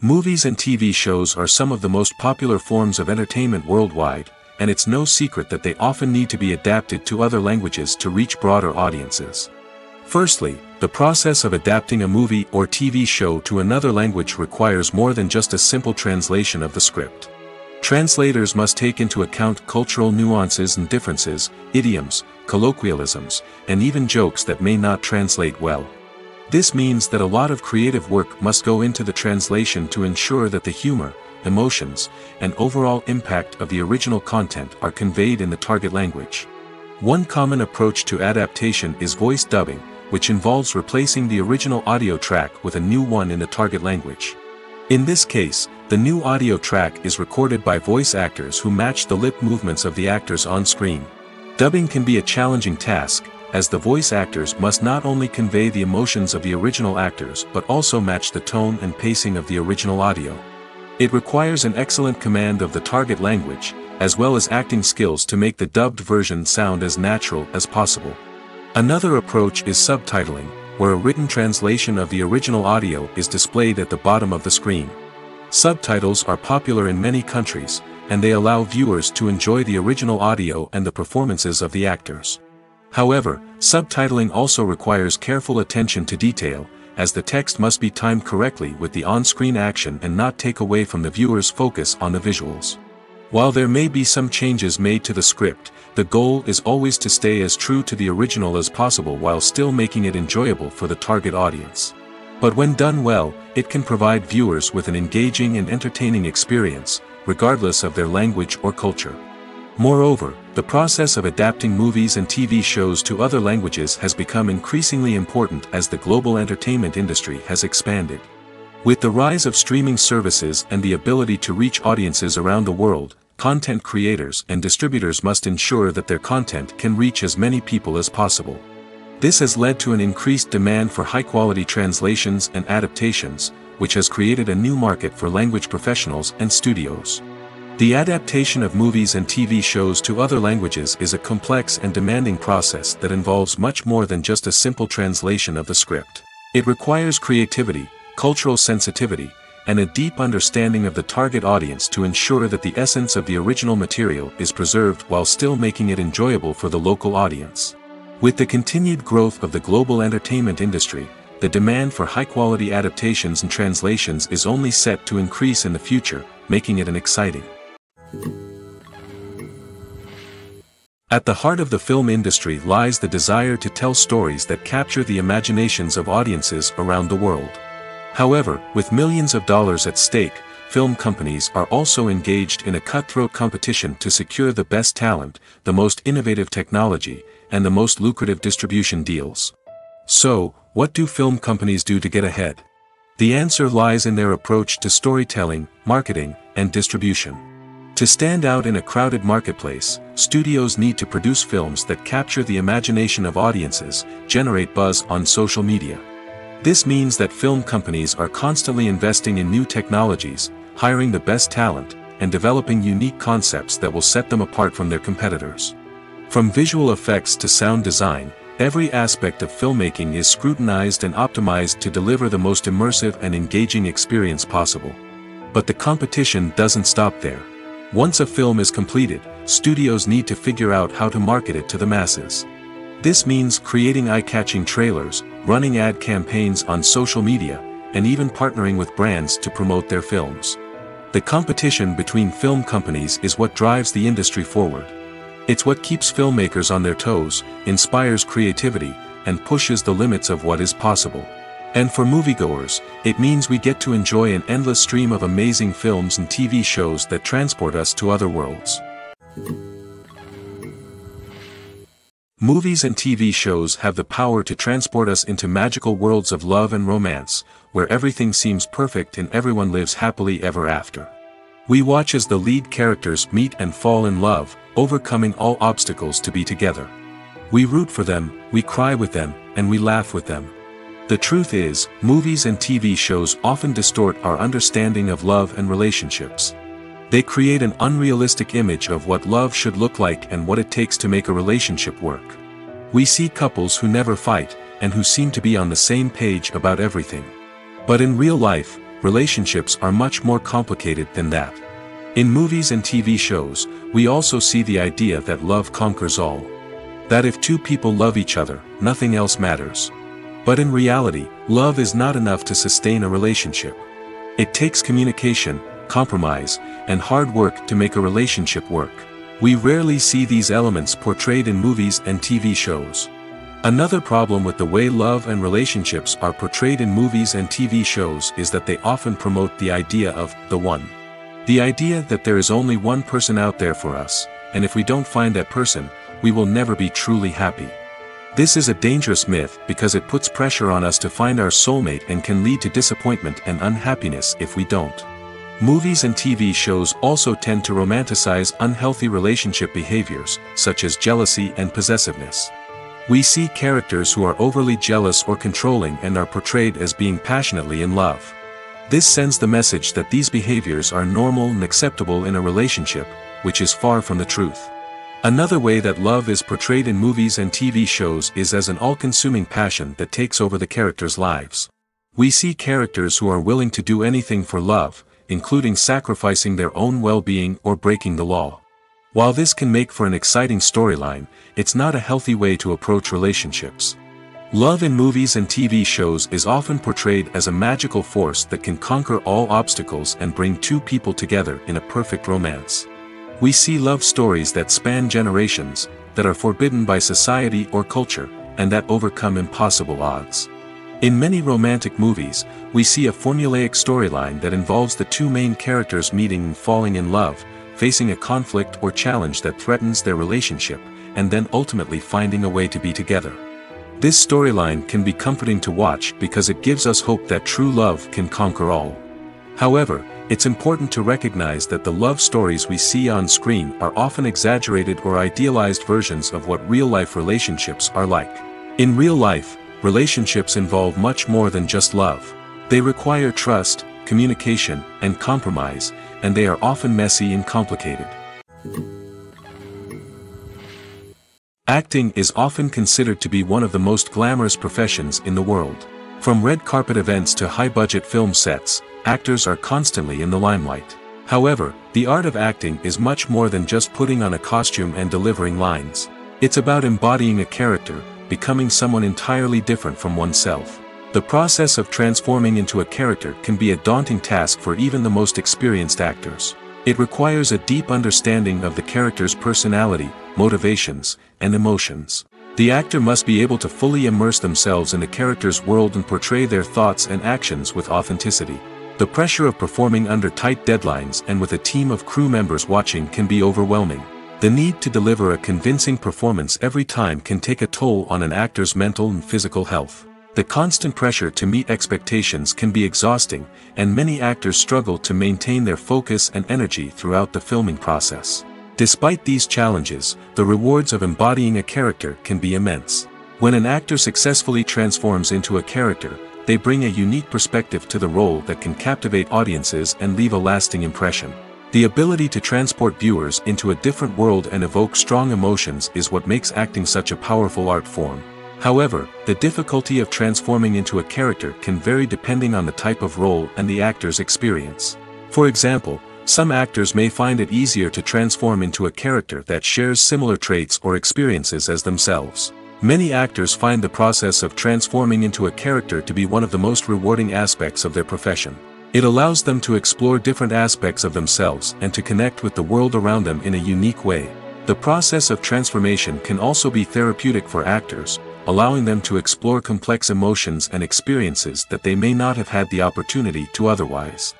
S1: Movies and TV shows are some of the most popular forms of entertainment worldwide, and it's no secret that they often need to be adapted to other languages to reach broader audiences. Firstly, the process of adapting a movie or TV show to another language requires more than just a simple translation of the script. Translators must take into account cultural nuances and differences, idioms, colloquialisms, and even jokes that may not translate well. This means that a lot of creative work must go into the translation to ensure that the humor, emotions, and overall impact of the original content are conveyed in the target language. One common approach to adaptation is voice dubbing, which involves replacing the original audio track with a new one in the target language. In this case, the new audio track is recorded by voice actors who match the lip movements of the actors on screen. Dubbing can be a challenging task, as the voice actors must not only convey the emotions of the original actors but also match the tone and pacing of the original audio. It requires an excellent command of the target language, as well as acting skills to make the dubbed version sound as natural as possible. Another approach is subtitling, where a written translation of the original audio is displayed at the bottom of the screen. Subtitles are popular in many countries, and they allow viewers to enjoy the original audio and the performances of the actors. However, subtitling also requires careful attention to detail, as the text must be timed correctly with the on-screen action and not take away from the viewer's focus on the visuals. While there may be some changes made to the script, the goal is always to stay as true to the original as possible while still making it enjoyable for the target audience. But when done well, it can provide viewers with an engaging and entertaining experience, regardless of their language or culture. Moreover, the process of adapting movies and TV shows to other languages has become increasingly important as the global entertainment industry has expanded. With the rise of streaming services and the ability to reach audiences around the world, content creators and distributors must ensure that their content can reach as many people as possible. This has led to an increased demand for high-quality translations and adaptations, which has created a new market for language professionals and studios. The adaptation of movies and TV shows to other languages is a complex and demanding process that involves much more than just a simple translation of the script. It requires creativity, cultural sensitivity, and a deep understanding of the target audience to ensure that the essence of the original material is preserved while still making it enjoyable for the local audience. With the continued growth of the global entertainment industry, the demand for high-quality adaptations and translations is only set to increase in the future, making it an exciting. At the heart of the film industry lies the desire to tell stories that capture the imaginations of audiences around the world. However, with millions of dollars at stake, film companies are also engaged in a cutthroat competition to secure the best talent, the most innovative technology, and the most lucrative distribution deals. So, what do film companies do to get ahead? The answer lies in their approach to storytelling, marketing, and distribution. To stand out in a crowded marketplace, studios need to produce films that capture the imagination of audiences, generate buzz on social media. This means that film companies are constantly investing in new technologies, hiring the best talent, and developing unique concepts that will set them apart from their competitors. From visual effects to sound design, every aspect of filmmaking is scrutinized and optimized to deliver the most immersive and engaging experience possible. But the competition doesn't stop there. Once a film is completed, studios need to figure out how to market it to the masses. This means creating eye-catching trailers, running ad campaigns on social media, and even partnering with brands to promote their films. The competition between film companies is what drives the industry forward. It's what keeps filmmakers on their toes, inspires creativity, and pushes the limits of what is possible. And for moviegoers, it means we get to enjoy an endless stream of amazing films and TV shows that transport us to other worlds. Movies and TV shows have the power to transport us into magical worlds of love and romance, where everything seems perfect and everyone lives happily ever after. We watch as the lead characters meet and fall in love, overcoming all obstacles to be together. We root for them, we cry with them, and we laugh with them. The truth is, movies and TV shows often distort our understanding of love and relationships. They create an unrealistic image of what love should look like and what it takes to make a relationship work. We see couples who never fight, and who seem to be on the same page about everything. But in real life, relationships are much more complicated than that. In movies and TV shows, we also see the idea that love conquers all. That if two people love each other, nothing else matters. But in reality, love is not enough to sustain a relationship. It takes communication, compromise, and hard work to make a relationship work. We rarely see these elements portrayed in movies and TV shows. Another problem with the way love and relationships are portrayed in movies and TV shows is that they often promote the idea of the one. The idea that there is only one person out there for us, and if we don't find that person, we will never be truly happy. This is a dangerous myth because it puts pressure on us to find our soulmate and can lead to disappointment and unhappiness if we don't. Movies and TV shows also tend to romanticize unhealthy relationship behaviors, such as jealousy and possessiveness. We see characters who are overly jealous or controlling and are portrayed as being passionately in love. This sends the message that these behaviors are normal and acceptable in a relationship, which is far from the truth. Another way that love is portrayed in movies and TV shows is as an all-consuming passion that takes over the characters' lives. We see characters who are willing to do anything for love, including sacrificing their own well-being or breaking the law. While this can make for an exciting storyline, it's not a healthy way to approach relationships. Love in movies and TV shows is often portrayed as a magical force that can conquer all obstacles and bring two people together in a perfect romance. We see love stories that span generations, that are forbidden by society or culture, and that overcome impossible odds. In many romantic movies, we see a formulaic storyline that involves the two main characters meeting and falling in love, facing a conflict or challenge that threatens their relationship, and then ultimately finding a way to be together. This storyline can be comforting to watch because it gives us hope that true love can conquer all. However, it's important to recognize that the love stories we see on screen are often exaggerated or idealized versions of what real-life relationships are like. In real life, relationships involve much more than just love. They require trust, communication, and compromise, and they are often messy and complicated. Acting is often considered to be one of the most glamorous professions in the world. From red carpet events to high-budget film sets, actors are constantly in the limelight. However, the art of acting is much more than just putting on a costume and delivering lines. It's about embodying a character, becoming someone entirely different from oneself. The process of transforming into a character can be a daunting task for even the most experienced actors. It requires a deep understanding of the character's personality, motivations, and emotions. The actor must be able to fully immerse themselves in the character's world and portray their thoughts and actions with authenticity. The pressure of performing under tight deadlines and with a team of crew members watching can be overwhelming. The need to deliver a convincing performance every time can take a toll on an actor's mental and physical health. The constant pressure to meet expectations can be exhausting, and many actors struggle to maintain their focus and energy throughout the filming process. Despite these challenges, the rewards of embodying a character can be immense. When an actor successfully transforms into a character, they bring a unique perspective to the role that can captivate audiences and leave a lasting impression. The ability to transport viewers into a different world and evoke strong emotions is what makes acting such a powerful art form. However, the difficulty of transforming into a character can vary depending on the type of role and the actor's experience. For example, some actors may find it easier to transform into a character that shares similar traits or experiences as themselves. Many actors find the process of transforming into a character to be one of the most rewarding aspects of their profession. It allows them to explore different aspects of themselves and to connect with the world around them in a unique way. The process of transformation can also be therapeutic for actors, allowing them to explore complex emotions and experiences that they may not have had the opportunity to otherwise.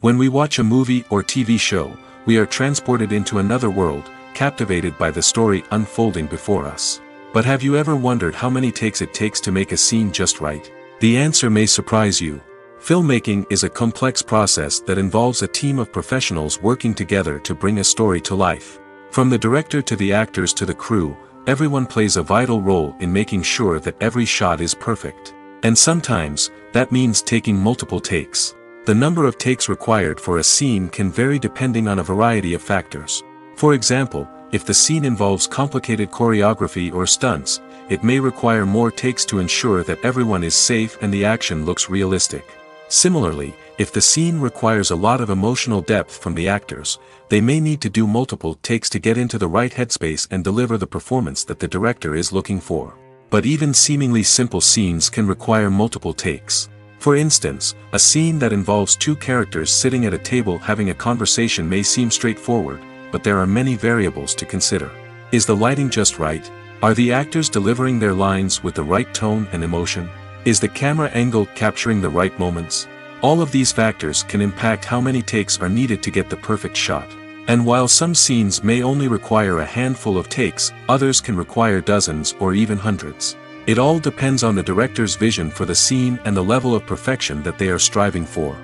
S1: When we watch a movie or TV show, we are transported into another world, captivated by the story unfolding before us. But have you ever wondered how many takes it takes to make a scene just right? The answer may surprise you. Filmmaking is a complex process that involves a team of professionals working together to bring a story to life. From the director to the actors to the crew, everyone plays a vital role in making sure that every shot is perfect. And sometimes, that means taking multiple takes. The number of takes required for a scene can vary depending on a variety of factors. For example, if the scene involves complicated choreography or stunts, it may require more takes to ensure that everyone is safe and the action looks realistic. Similarly, if the scene requires a lot of emotional depth from the actors, they may need to do multiple takes to get into the right headspace and deliver the performance that the director is looking for. But even seemingly simple scenes can require multiple takes. For instance, a scene that involves two characters sitting at a table having a conversation may seem straightforward, but there are many variables to consider. Is the lighting just right? Are the actors delivering their lines with the right tone and emotion? Is the camera angle capturing the right moments? All of these factors can impact how many takes are needed to get the perfect shot. And while some scenes may only require a handful of takes, others can require dozens or even hundreds. It all depends on the director's vision for the scene and the level of perfection that they are striving for.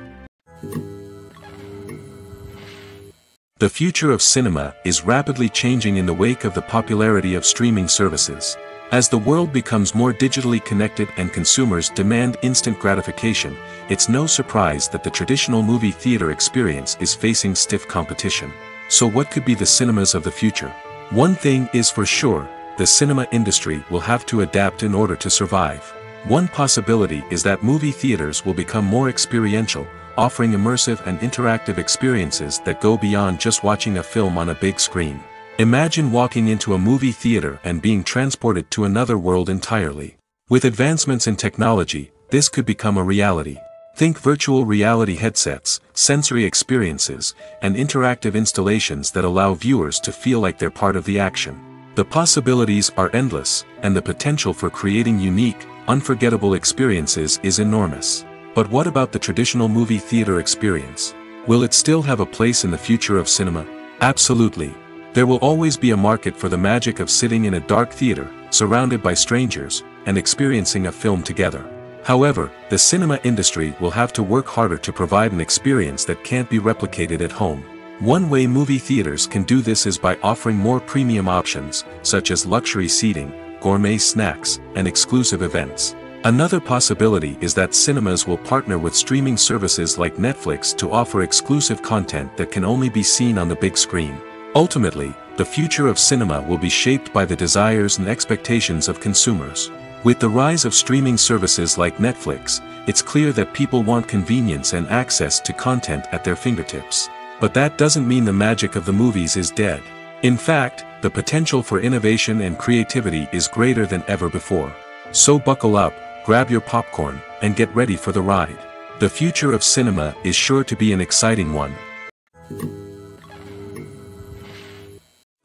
S1: The future of cinema is rapidly changing in the wake of the popularity of streaming services. As the world becomes more digitally connected and consumers demand instant gratification, it's no surprise that the traditional movie theater experience is facing stiff competition. So what could be the cinemas of the future? One thing is for sure, the cinema industry will have to adapt in order to survive. One possibility is that movie theaters will become more experiential, offering immersive and interactive experiences that go beyond just watching a film on a big screen. Imagine walking into a movie theater and being transported to another world entirely. With advancements in technology, this could become a reality. Think virtual reality headsets, sensory experiences, and interactive installations that allow viewers to feel like they're part of the action. The possibilities are endless, and the potential for creating unique, unforgettable experiences is enormous. But what about the traditional movie theater experience? Will it still have a place in the future of cinema? Absolutely. There will always be a market for the magic of sitting in a dark theater, surrounded by strangers, and experiencing a film together. However, the cinema industry will have to work harder to provide an experience that can't be replicated at home. One way movie theaters can do this is by offering more premium options, such as luxury seating, gourmet snacks, and exclusive events. Another possibility is that cinemas will partner with streaming services like Netflix to offer exclusive content that can only be seen on the big screen. Ultimately, the future of cinema will be shaped by the desires and expectations of consumers. With the rise of streaming services like Netflix, it's clear that people want convenience and access to content at their fingertips. But that doesn't mean the magic of the movies is dead. In fact, the potential for innovation and creativity is greater than ever before. So buckle up, grab your popcorn, and get ready for the ride. The future of cinema is sure to be an exciting one.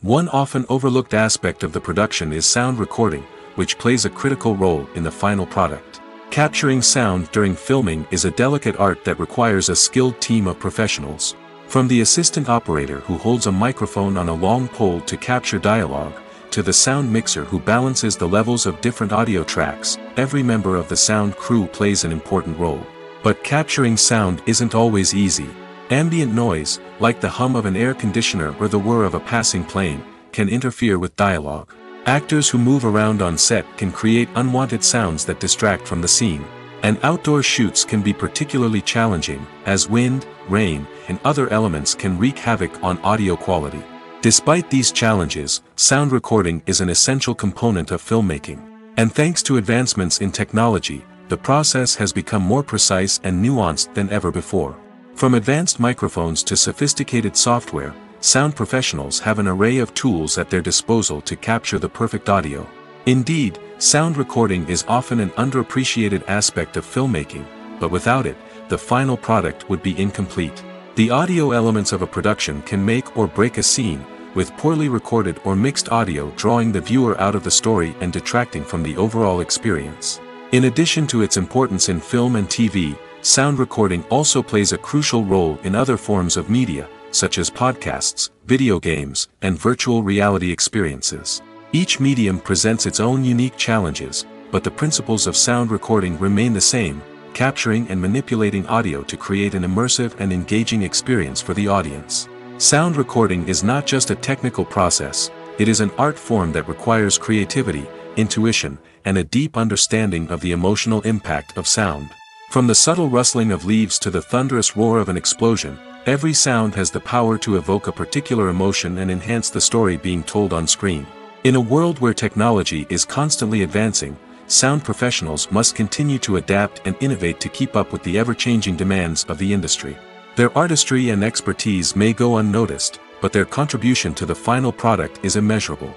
S1: One often overlooked aspect of the production is sound recording, which plays a critical role in the final product. Capturing sound during filming is a delicate art that requires a skilled team of professionals. From the assistant operator who holds a microphone on a long pole to capture dialogue, to the sound mixer who balances the levels of different audio tracks, every member of the sound crew plays an important role. But capturing sound isn't always easy. Ambient noise, like the hum of an air conditioner or the whir of a passing plane, can interfere with dialogue. Actors who move around on set can create unwanted sounds that distract from the scene. And outdoor shoots can be particularly challenging, as wind, rain, and other elements can wreak havoc on audio quality. Despite these challenges, sound recording is an essential component of filmmaking. And thanks to advancements in technology, the process has become more precise and nuanced than ever before. From advanced microphones to sophisticated software, sound professionals have an array of tools at their disposal to capture the perfect audio. Indeed, sound recording is often an underappreciated aspect of filmmaking, but without it, the final product would be incomplete. The audio elements of a production can make or break a scene, with poorly recorded or mixed audio drawing the viewer out of the story and detracting from the overall experience. In addition to its importance in film and TV, sound recording also plays a crucial role in other forms of media, such as podcasts, video games, and virtual reality experiences. Each medium presents its own unique challenges, but the principles of sound recording remain the same, capturing and manipulating audio to create an immersive and engaging experience for the audience. Sound recording is not just a technical process, it is an art form that requires creativity, intuition, and a deep understanding of the emotional impact of sound. From the subtle rustling of leaves to the thunderous roar of an explosion, every sound has the power to evoke a particular emotion and enhance the story being told on screen. In a world where technology is constantly advancing, sound professionals must continue to adapt and innovate to keep up with the ever-changing demands of the industry. Their artistry and expertise may go unnoticed, but their contribution to the final product is immeasurable.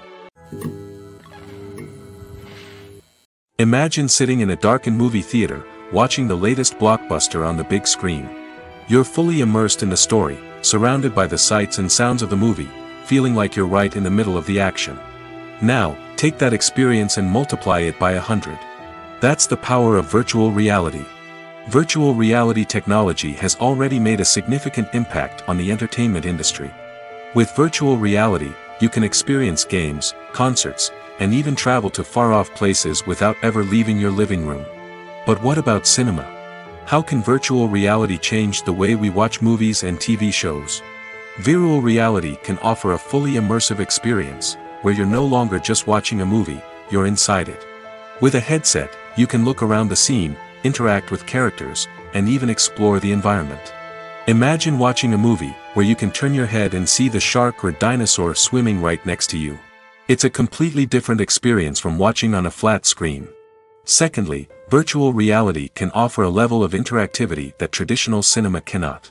S1: Imagine sitting in a darkened movie theater, watching the latest blockbuster on the big screen. You're fully immersed in the story, surrounded by the sights and sounds of the movie, feeling like you're right in the middle of the action. Now, take that experience and multiply it by 100. That's the power of virtual reality. Virtual reality technology has already made a significant impact on the entertainment industry. With virtual reality, you can experience games, concerts, and even travel to far-off places without ever leaving your living room. But what about cinema? How can virtual reality change the way we watch movies and TV shows? Virtual reality can offer a fully immersive experience, where you're no longer just watching a movie, you're inside it. With a headset, you can look around the scene, interact with characters, and even explore the environment. Imagine watching a movie, where you can turn your head and see the shark or dinosaur swimming right next to you. It's a completely different experience from watching on a flat screen. Secondly, virtual reality can offer a level of interactivity that traditional cinema cannot.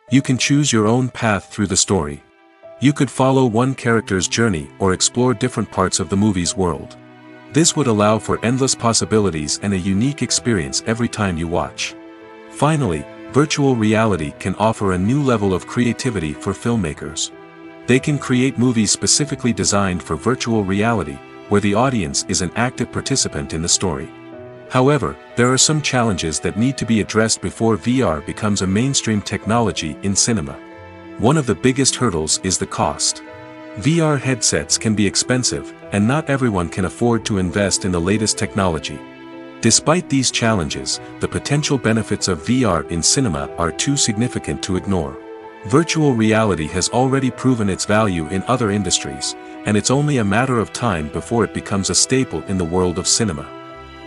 S1: You can choose your own path through the story. You could follow one character's journey or explore different parts of the movie's world. This would allow for endless possibilities and a unique experience every time you watch. Finally, virtual reality can offer a new level of creativity for filmmakers. They can create movies specifically designed for virtual reality, where the audience is an active participant in the story. However, there are some challenges that need to be addressed before VR becomes a mainstream technology in cinema. One of the biggest hurdles is the cost. VR headsets can be expensive, and not everyone can afford to invest in the latest technology. Despite these challenges, the potential benefits of VR in cinema are too significant to ignore. Virtual reality has already proven its value in other industries, and it's only a matter of time before it becomes a staple in the world of cinema.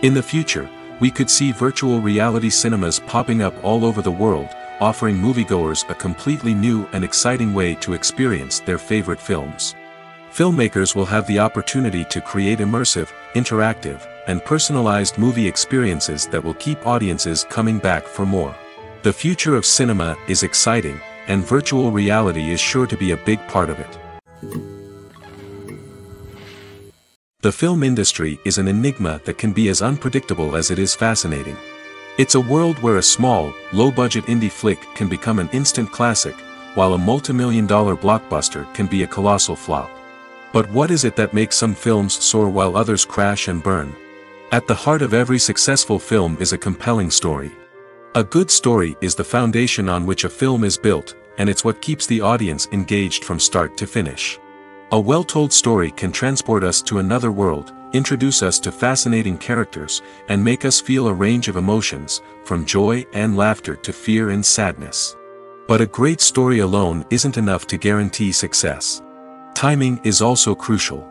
S1: In the future, we could see virtual reality cinemas popping up all over the world, offering moviegoers a completely new and exciting way to experience their favorite films. Filmmakers will have the opportunity to create immersive, interactive, and personalized movie experiences that will keep audiences coming back for more. The future of cinema is exciting, and virtual reality is sure to be a big part of it. The film industry is an enigma that can be as unpredictable as it is fascinating. It's a world where a small, low-budget indie flick can become an instant classic, while a multi-million-dollar blockbuster can be a colossal flop. But what is it that makes some films soar while others crash and burn? At the heart of every successful film is a compelling story. A good story is the foundation on which a film is built, and it's what keeps the audience engaged from start to finish. A well-told story can transport us to another world, introduce us to fascinating characters, and make us feel a range of emotions, from joy and laughter to fear and sadness. But a great story alone isn't enough to guarantee success. Timing is also crucial.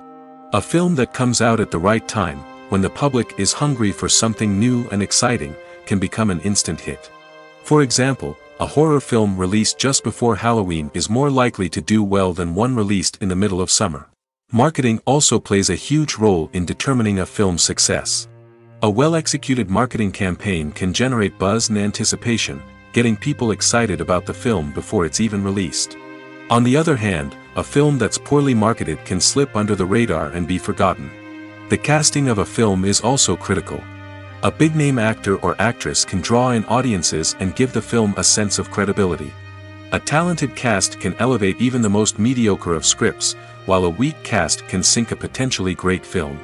S1: A film that comes out at the right time, when the public is hungry for something new and exciting, can become an instant hit. For example, a horror film released just before Halloween is more likely to do well than one released in the middle of summer. Marketing also plays a huge role in determining a film's success. A well-executed marketing campaign can generate buzz and anticipation, getting people excited about the film before it's even released. On the other hand, a film that's poorly marketed can slip under the radar and be forgotten. The casting of a film is also critical. A big-name actor or actress can draw in audiences and give the film a sense of credibility. A talented cast can elevate even the most mediocre of scripts, while a weak cast can sink a potentially great film.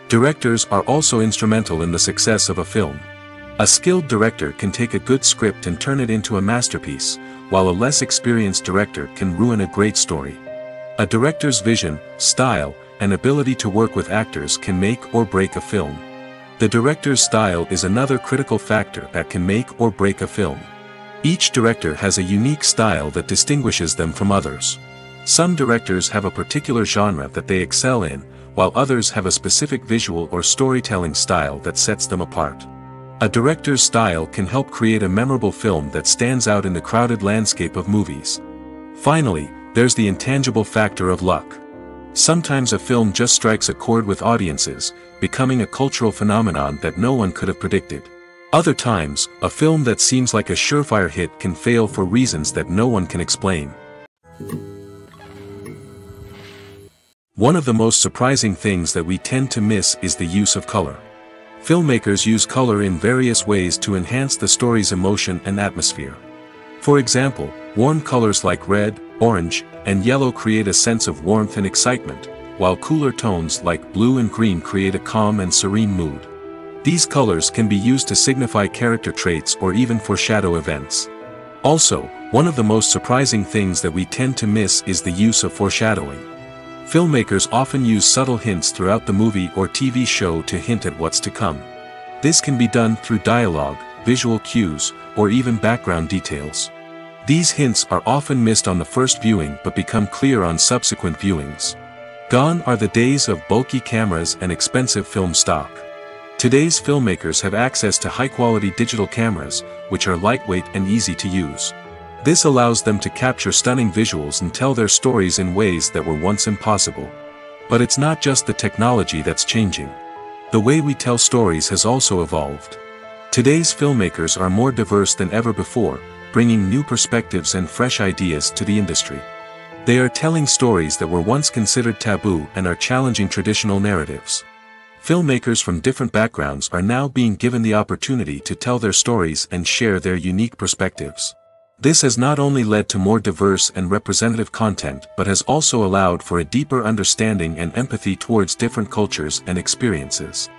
S1: Directors are also instrumental in the success of a film. A skilled director can take a good script and turn it into a masterpiece, while a less experienced director can ruin a great story. A director's vision, style, and ability to work with actors can make or break a film. The director's style is another critical factor that can make or break a film. Each director has a unique style that distinguishes them from others. Some directors have a particular genre that they excel in, while others have a specific visual or storytelling style that sets them apart. A director's style can help create a memorable film that stands out in the crowded landscape of movies. Finally, there's the intangible factor of luck. Sometimes a film just strikes a chord with audiences, becoming a cultural phenomenon that no one could have predicted. Other times, a film that seems like a surefire hit can fail for reasons that no one can explain. One of the most surprising things that we tend to miss is the use of color. Filmmakers use color in various ways to enhance the story's emotion and atmosphere. For example, warm colors like red, orange, and yellow create a sense of warmth and excitement, while cooler tones like blue and green create a calm and serene mood. These colors can be used to signify character traits or even foreshadow events. Also, one of the most surprising things that we tend to miss is the use of foreshadowing. Filmmakers often use subtle hints throughout the movie or TV show to hint at what's to come. This can be done through dialogue, visual cues, or even background details. These hints are often missed on the first viewing but become clear on subsequent viewings. Gone are the days of bulky cameras and expensive film stock. Today's filmmakers have access to high-quality digital cameras, which are lightweight and easy to use. This allows them to capture stunning visuals and tell their stories in ways that were once impossible. But it's not just the technology that's changing. The way we tell stories has also evolved. Today's filmmakers are more diverse than ever before, bringing new perspectives and fresh ideas to the industry. They are telling stories that were once considered taboo and are challenging traditional narratives. Filmmakers from different backgrounds are now being given the opportunity to tell their stories and share their unique perspectives. This has not only led to more diverse and representative content but has also allowed for a deeper understanding and empathy towards different cultures and experiences.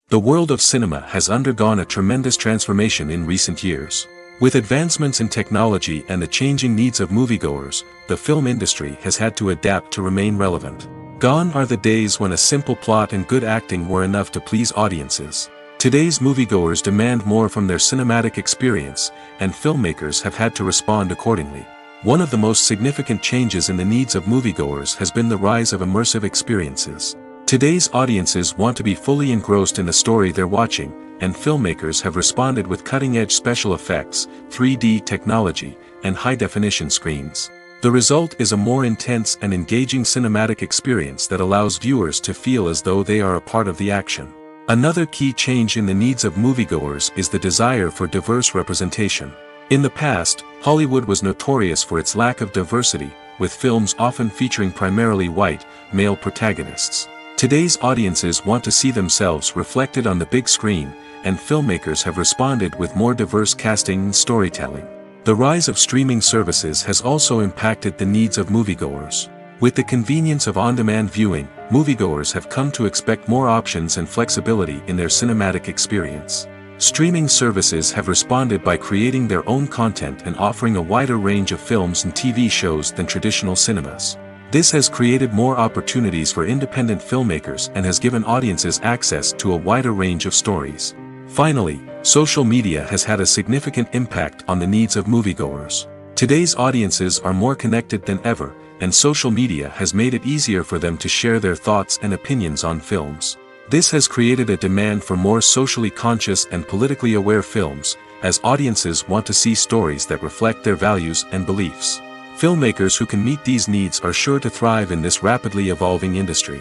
S1: The world of cinema has undergone a tremendous transformation in recent years. With advancements in technology and the changing needs of moviegoers, the film industry has had to adapt to remain relevant. Gone are the days when a simple plot and good acting were enough to please audiences. Today's moviegoers demand more from their cinematic experience, and filmmakers have had to respond accordingly. One of the most significant changes in the needs of moviegoers has been the rise of immersive experiences. Today's audiences want to be fully engrossed in the story they're watching, and filmmakers have responded with cutting-edge special effects, 3D technology, and high-definition screens. The result is a more intense and engaging cinematic experience that allows viewers to feel as though they are a part of the action. Another key change in the needs of moviegoers is the desire for diverse representation. In the past, Hollywood was notorious for its lack of diversity, with films often featuring primarily white, male protagonists. Today's audiences want to see themselves reflected on the big screen, and filmmakers have responded with more diverse casting and storytelling. The rise of streaming services has also impacted the needs of moviegoers. With the convenience of on-demand viewing, moviegoers have come to expect more options and flexibility in their cinematic experience. Streaming services have responded by creating their own content and offering a wider range of films and TV shows than traditional cinemas. This has created more opportunities for independent filmmakers and has given audiences access to a wider range of stories. Finally, social media has had a significant impact on the needs of moviegoers. Today's audiences are more connected than ever, and social media has made it easier for them to share their thoughts and opinions on films. This has created a demand for more socially conscious and politically aware films, as audiences want to see stories that reflect their values and beliefs. Filmmakers who can meet these needs are sure to thrive in this rapidly evolving industry.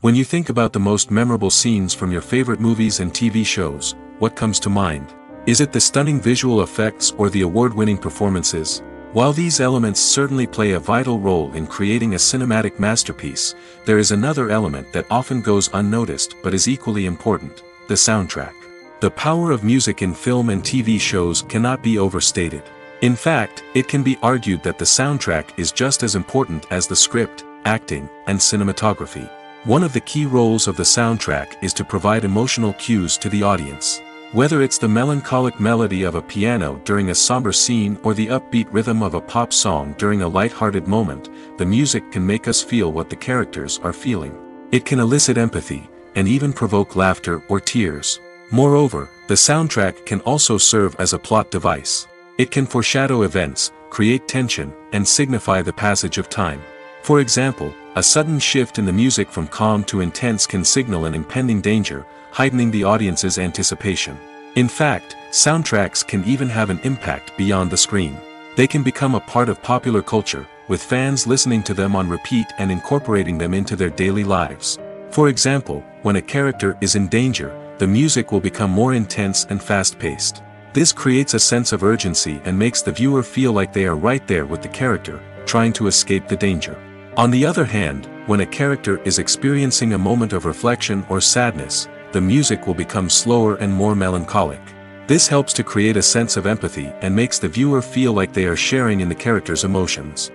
S1: When you think about the most memorable scenes from your favorite movies and TV shows, what comes to mind? Is it the stunning visual effects or the award-winning performances? While these elements certainly play a vital role in creating a cinematic masterpiece, there is another element that often goes unnoticed but is equally important: the soundtrack. The power of music in film and TV shows cannot be overstated. In fact, it can be argued that the soundtrack is just as important as the script, acting, and cinematography. One of the key roles of the soundtrack is to provide emotional cues to the audience. Whether it's the melancholic melody of a piano during a somber scene or the upbeat rhythm of a pop song during a light-hearted moment, the music can make us feel what the characters are feeling. It can elicit empathy, and even provoke laughter or tears. Moreover, the soundtrack can also serve as a plot device. It can foreshadow events, create tension, and signify the passage of time. For example, a sudden shift in the music from calm to intense can signal an impending danger, heightening the audience's anticipation. In fact, soundtracks can even have an impact beyond the screen. They can become a part of popular culture, with fans listening to them on repeat and incorporating them into their daily lives. For example, when a character is in danger, the music will become more intense and fast-paced. This creates a sense of urgency and makes the viewer feel like they are right there with the character, trying to escape the danger. On the other hand, when a character is experiencing a moment of reflection or sadness, the music will become slower and more melancholic. This helps to create a sense of empathy and makes the viewer feel like they are sharing in the character's emotions.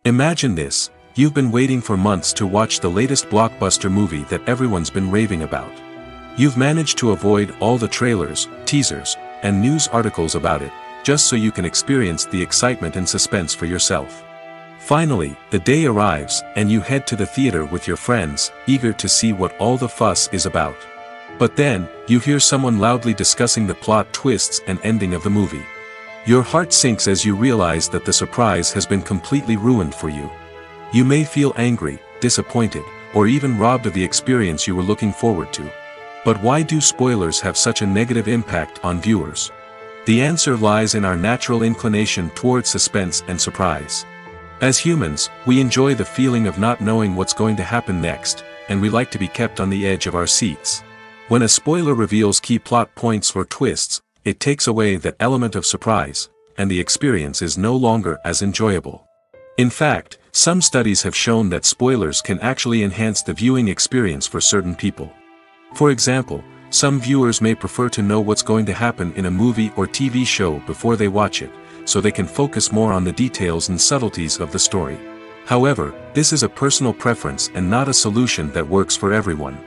S1: Imagine this: you've been waiting for months to watch the latest blockbuster movie that everyone's been raving about. You've managed to avoid all the trailers, teasers, and news articles about it, just so you can experience the excitement and suspense for yourself. Finally, the day arrives, and you head to the theater with your friends, eager to see what all the fuss is about. But then, you hear someone loudly discussing the plot twists and ending of the movie. Your heart sinks as you realize that the surprise has been completely ruined for you. You may feel angry, disappointed, or even robbed of the experience you were looking forward to. But why do spoilers have such a negative impact on viewers? The answer lies in our natural inclination toward suspense and surprise. As humans, we enjoy the feeling of not knowing what's going to happen next, and we like to be kept on the edge of our seats. When a spoiler reveals key plot points or twists, it takes away that element of surprise, and the experience is no longer as enjoyable. In fact, some studies have shown that spoilers can actually enhance the viewing experience for certain people. For example, some viewers may prefer to know what's going to happen in a movie or TV show before they watch it, so they can focus more on the details and subtleties of the story. However, this is a personal preference and not a solution that works for everyone.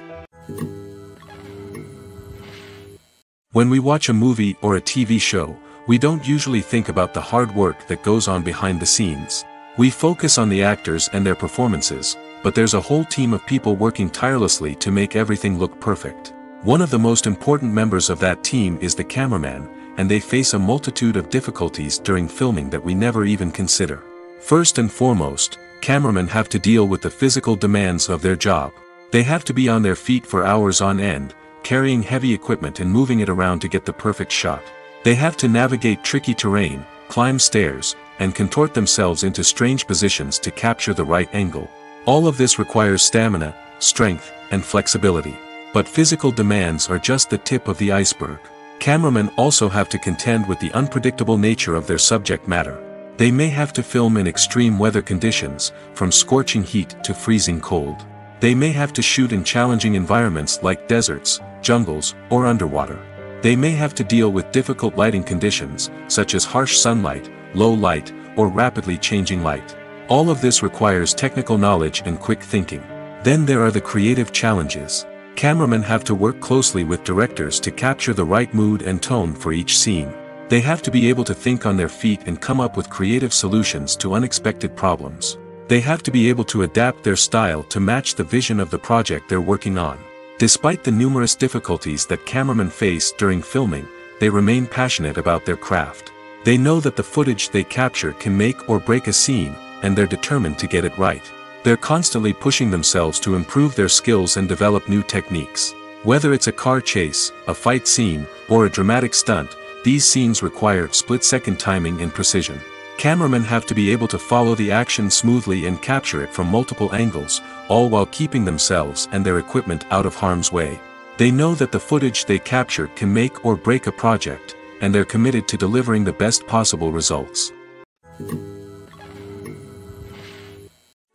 S1: When we watch a movie or a TV show, we don't usually think about the hard work that goes on behind the scenes. We focus on the actors and their performances, but there's a whole team of people working tirelessly to make everything look perfect. One of the most important members of that team is the cameraman, and they face a multitude of difficulties during filming that we never even consider. First and foremost, cameramen have to deal with the physical demands of their job. They have to be on their feet for hours on end, carrying heavy equipment and moving it around to get the perfect shot. They have to navigate tricky terrain, climb stairs, and contort themselves into strange positions to capture the right angle. All of this requires stamina, strength, and flexibility. But physical demands are just the tip of the iceberg. Cameramen also have to contend with the unpredictable nature of their subject matter. They may have to film in extreme weather conditions, from scorching heat to freezing cold. They may have to shoot in challenging environments like deserts, jungles, or underwater. They may have to deal with difficult lighting conditions, such as harsh sunlight, low light, or rapidly changing light. All of this requires technical knowledge and quick thinking. Then there are the creative challenges. Cameramen have to work closely with directors to capture the right mood and tone for each scene. They have to be able to think on their feet and come up with creative solutions to unexpected problems. They have to be able to adapt their style to match the vision of the project they're working on. Despite the numerous difficulties that cameramen face during filming, they remain passionate about their craft. They know that the footage they capture can make or break a scene, and they're determined to get it right. They're constantly pushing themselves to improve their skills and develop new techniques. Whether it's a car chase, a fight scene, or a dramatic stunt, these scenes require split-second timing and precision. Cameramen have to be able to follow the action smoothly and capture it from multiple angles, all while keeping themselves and their equipment out of harm's way. They know that the footage they capture can make or break a project, and they're committed to delivering the best possible results.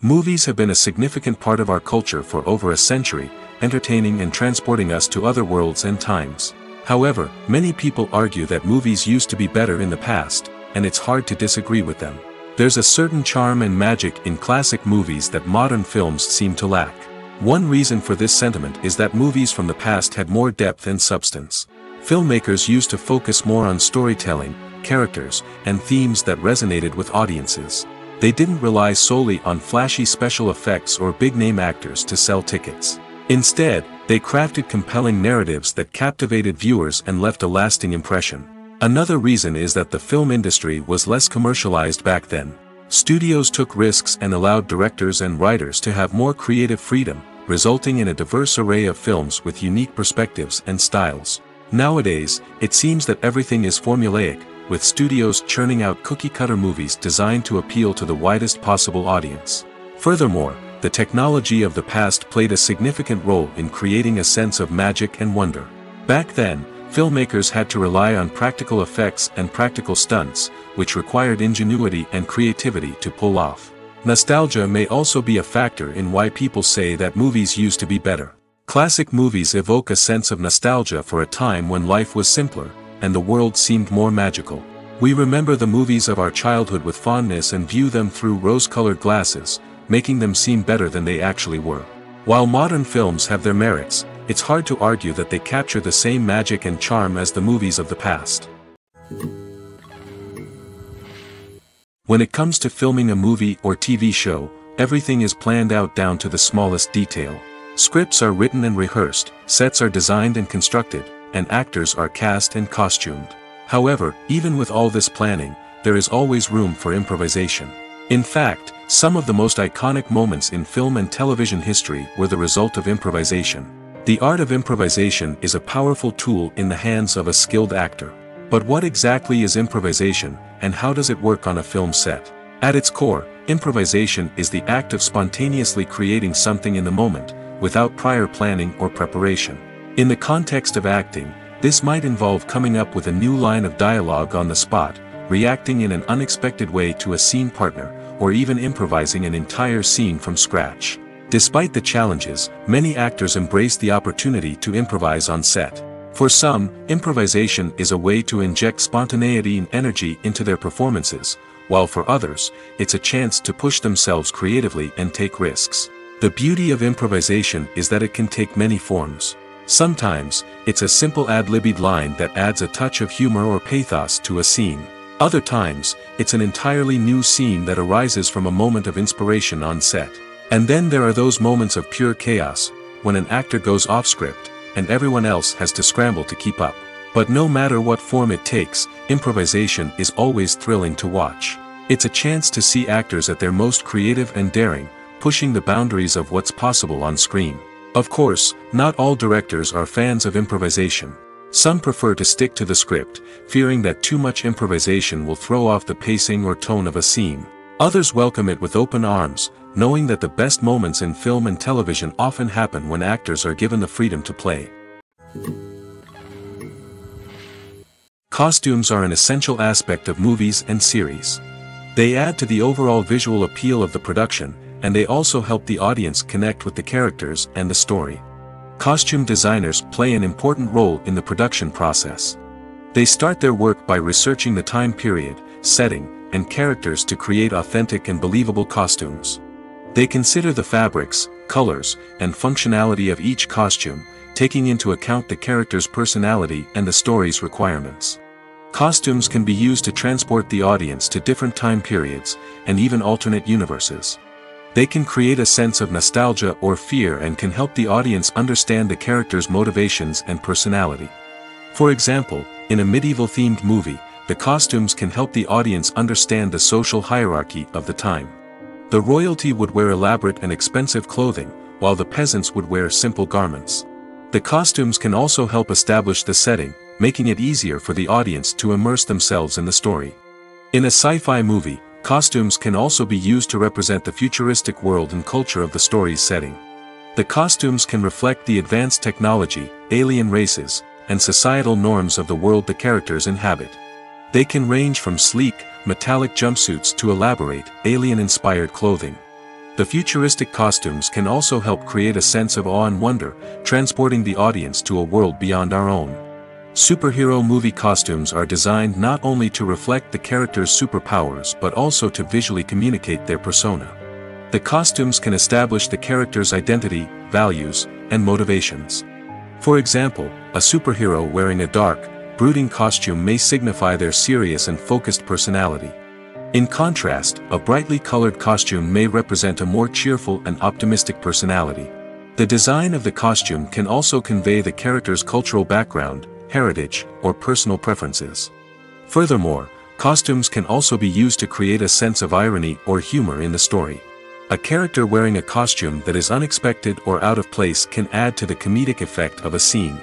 S1: Movies have been a significant part of our culture for over a century, entertaining and transporting us to other worlds and times. However, many people argue that movies used to be better in the past, and it's hard to disagree with them. There's a certain charm and magic in classic movies that modern films seem to lack. One reason for this sentiment is that movies from the past had more depth and substance. Filmmakers used to focus more on storytelling, characters, and themes that resonated with audiences. They didn't rely solely on flashy special effects or big-name actors to sell tickets. Instead, they crafted compelling narratives that captivated viewers and left a lasting impression. Another reason is that the film industry was less commercialized back then. Studios took risks and allowed directors and writers to have more creative freedom, resulting in a diverse array of films with unique perspectives and styles. Nowadays, it seems that everything is formulaic, with studios churning out cookie-cutter movies designed to appeal to the widest possible audience. Furthermore, the technology of the past played a significant role in creating a sense of magic and wonder. Back then, filmmakers had to rely on practical effects and practical stunts, which required ingenuity and creativity to pull off. Nostalgia may also be a factor in why people say that movies used to be better. Classic movies evoke a sense of nostalgia for a time when life was simpler, and the world seemed more magical. We remember the movies of our childhood with fondness and view them through rose-colored glasses, making them seem better than they actually were. While modern films have their merits, it's hard to argue that they capture the same magic and charm as the movies of the past. When it comes to filming a movie or TV show, everything is planned out down to the smallest detail. Scripts are written and rehearsed, sets are designed and constructed, and actors are cast and costumed. However, even with all this planning, there is always room for improvisation. In fact, some of the most iconic moments in film and television history were the result of improvisation. The art of improvisation is a powerful tool in the hands of a skilled actor. But what exactly is improvisation, and how does it work on a film set? At its core, improvisation is the act of spontaneously creating something in the moment, without prior planning or preparation. In the context of acting, this might involve coming up with a new line of dialogue on the spot, reacting in an unexpected way to a scene partner, or even improvising an entire scene from scratch. Despite the challenges, many actors embrace the opportunity to improvise on set. For some, improvisation is a way to inject spontaneity and energy into their performances, while for others, it's a chance to push themselves creatively and take risks. The beauty of improvisation is that it can take many forms. Sometimes, it's a simple ad-libbed line that adds a touch of humor or pathos to a scene. Other times, it's an entirely new scene that arises from a moment of inspiration on set. And then there are those moments of pure chaos, when an actor goes off script, and everyone else has to scramble to keep up. But no matter what form it takes, improvisation is always thrilling to watch. It's a chance to see actors at their most creative and daring, pushing the boundaries of what's possible on screen. Of course, not all directors are fans of improvisation. Some prefer to stick to the script, fearing that too much improvisation will throw off the pacing or tone of a scene. Others welcome it with open arms, knowing that the best moments in film and television often happen when actors are given the freedom to play. Costumes are an essential aspect of movies and series. They add to the overall visual appeal of the production, and they also help the audience connect with the characters and the story. Costume designers play an important role in the production process. They start their work by researching the time period, setting, and characters to create authentic and believable costumes. They consider the fabrics, colors, and functionality of each costume, taking into account the character's personality and the story's requirements. Costumes can be used to transport the audience to different time periods, and even alternate universes. They can create a sense of nostalgia or fear and can help the audience understand the character's motivations and personality. For example, in a medieval-themed movie, the costumes can help the audience understand the social hierarchy of the time. The royalty would wear elaborate and expensive clothing, while the peasants would wear simple garments. The costumes can also help establish the setting, making it easier for the audience to immerse themselves in the story. In a sci-fi movie, costumes can also be used to represent the futuristic world and culture of the story's setting. The costumes can reflect the advanced technology, alien races, and societal norms of the world the characters inhabit. They can range from sleek, metallic jumpsuits to elaborate, alien-inspired clothing. The futuristic costumes can also help create a sense of awe and wonder, transporting the audience to a world beyond our own. Superhero movie costumes are designed not only to reflect the character's superpowers but also to visually communicate their persona. The costumes can establish the character's identity, values, and motivations. For example, a superhero wearing a dark, brooding costume may signify their serious and focused personality. In contrast, a brightly colored costume may represent a more cheerful and optimistic personality. The design of the costume can also convey the character's cultural background, heritage, or personal preferences. Furthermore, costumes can also be used to create a sense of irony or humor in the story. A character wearing a costume that is unexpected or out of place can add to the comedic effect of a scene.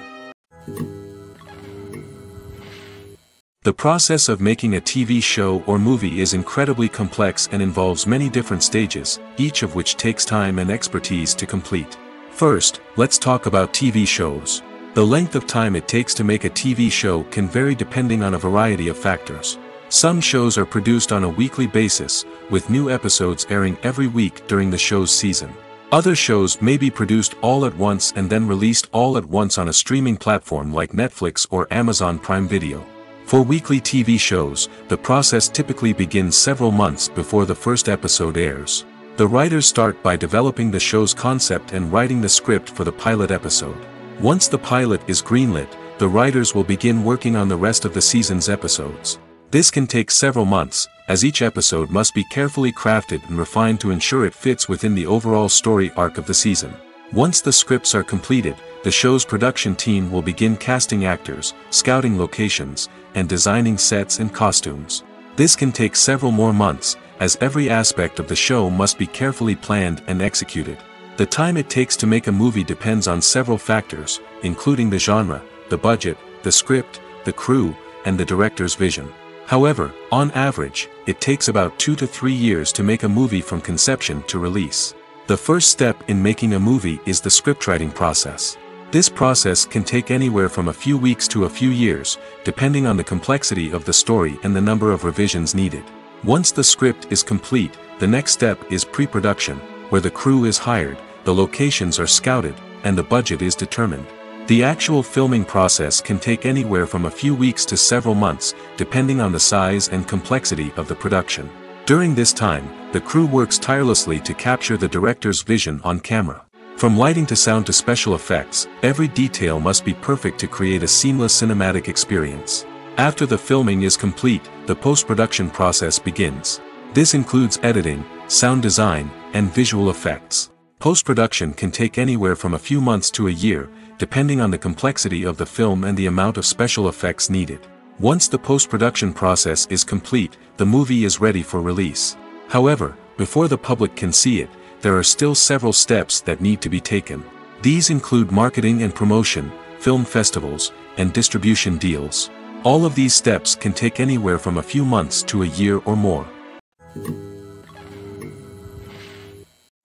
S1: The process of making a TV show or movie is incredibly complex and involves many different stages, each of which takes time and expertise to complete. First, let's talk about TV shows. The length of time it takes to make a TV show can vary depending on a variety of factors. Some shows are produced on a weekly basis, with new episodes airing every week during the show's season. Other shows may be produced all at once and then released all at once on a streaming platform like Netflix or Amazon Prime Video. For weekly TV shows, the process typically begins several months before the first episode airs. The writers start by developing the show's concept and writing the script for the pilot episode. Once the pilot is greenlit, the writers will begin working on the rest of the season's episodes. This can take several months, as each episode must be carefully crafted and refined to ensure it fits within the overall story arc of the season. Once the scripts are completed, the show's production team will begin casting actors, scouting locations, and designing sets and costumes. This can take several more months, as every aspect of the show must be carefully planned and executed. The time it takes to make a movie depends on several factors, including the genre, the budget, the script, the crew, and the director's vision. However, on average, it takes about 2 to 3 years to make a movie from conception to release. The first step in making a movie is the scriptwriting process. This process can take anywhere from a few weeks to a few years, depending on the complexity of the story and the number of revisions needed. Once the script is complete, the next step is pre-production, where the crew is hired, the locations are scouted, and the budget is determined. The actual filming process can take anywhere from a few weeks to several months, depending on the size and complexity of the production. During this time, the crew works tirelessly to capture the director's vision on camera. From lighting to sound to special effects, every detail must be perfect to create a seamless cinematic experience. After the filming is complete, the post-production process begins. This includes editing, sound design, and visual effects. Post-production can take anywhere from a few months to a year, depending on the complexity of the film and the amount of special effects needed. Once the post-production process is complete, the movie is ready for release. However, before the public can see it, there are still several steps that need to be taken. These include marketing and promotion, film festivals, and distribution deals. All of these steps can take anywhere from a few months to a year or more.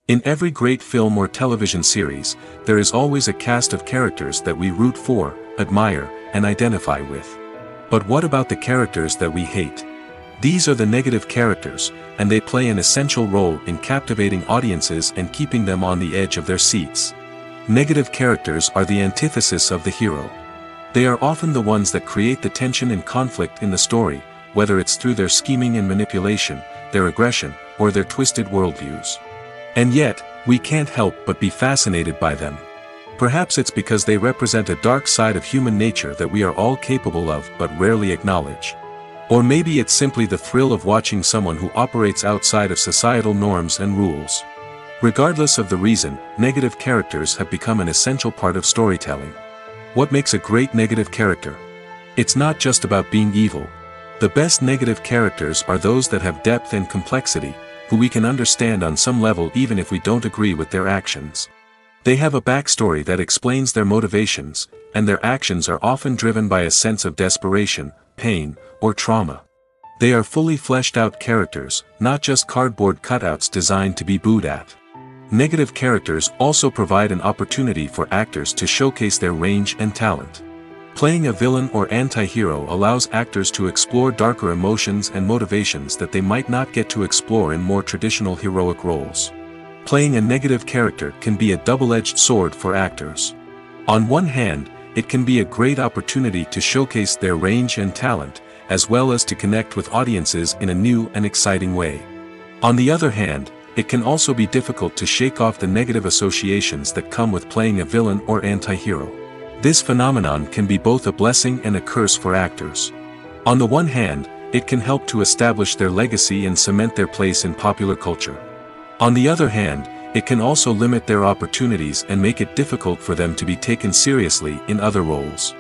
S1: In every great film or television series, there is always a cast of characters that we root for, admire, and identify with. But what about the characters that we hate? These are the negative characters, and they play an essential role in captivating audiences and keeping them on the edge of their seats. Negative characters are the antithesis of the hero. They are often the ones that create the tension and conflict in the story, whether it's through their scheming and manipulation, their aggression, or their twisted worldviews. And yet, we can't help but be fascinated by them. Perhaps it's because they represent a dark side of human nature that we are all capable of but rarely acknowledge. Or maybe it's simply the thrill of watching someone who operates outside of societal norms and rules. Regardless of the reason, negative characters have become an essential part of storytelling. What makes a great negative character? It's not just about being evil. The best negative characters are those that have depth and complexity, who we can understand on some level even if we don't agree with their actions. They have a backstory that explains their motivations, and their actions are often driven by a sense of desperation, pain, or trauma. They are fully fleshed out characters, not just cardboard cutouts designed to be booed at. Negative characters also provide an opportunity for actors to showcase their range and talent. Playing a villain or anti-hero allows actors to explore darker emotions and motivations that they might not get to explore in more traditional heroic roles. Playing a negative character can be a double-edged sword for actors. On one hand, it can be a great opportunity to showcase their range and talent, as well as to connect with audiences in a new and exciting way. On the other hand, it can also be difficult to shake off the negative associations that come with playing a villain or anti-hero. This phenomenon can be both a blessing and a curse for actors. On the one hand, it can help to establish their legacy and cement their place in popular culture. On the other hand, it can also limit their opportunities and make it difficult for them to be taken seriously in other roles.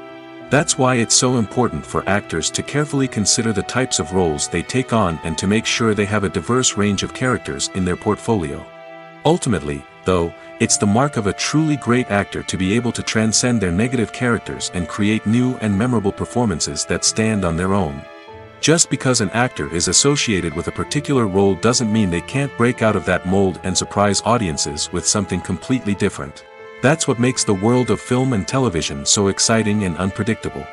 S1: That's why it's so important for actors to carefully consider the types of roles they take on and to make sure they have a diverse range of characters in their portfolio. Ultimately, though, it's the mark of a truly great actor to be able to transcend their negative characters and create new and memorable performances that stand on their own. Just because an actor is associated with a particular role doesn't mean they can't break out of that mold and surprise audiences with something completely different. That's what makes the world of film and television so exciting and unpredictable.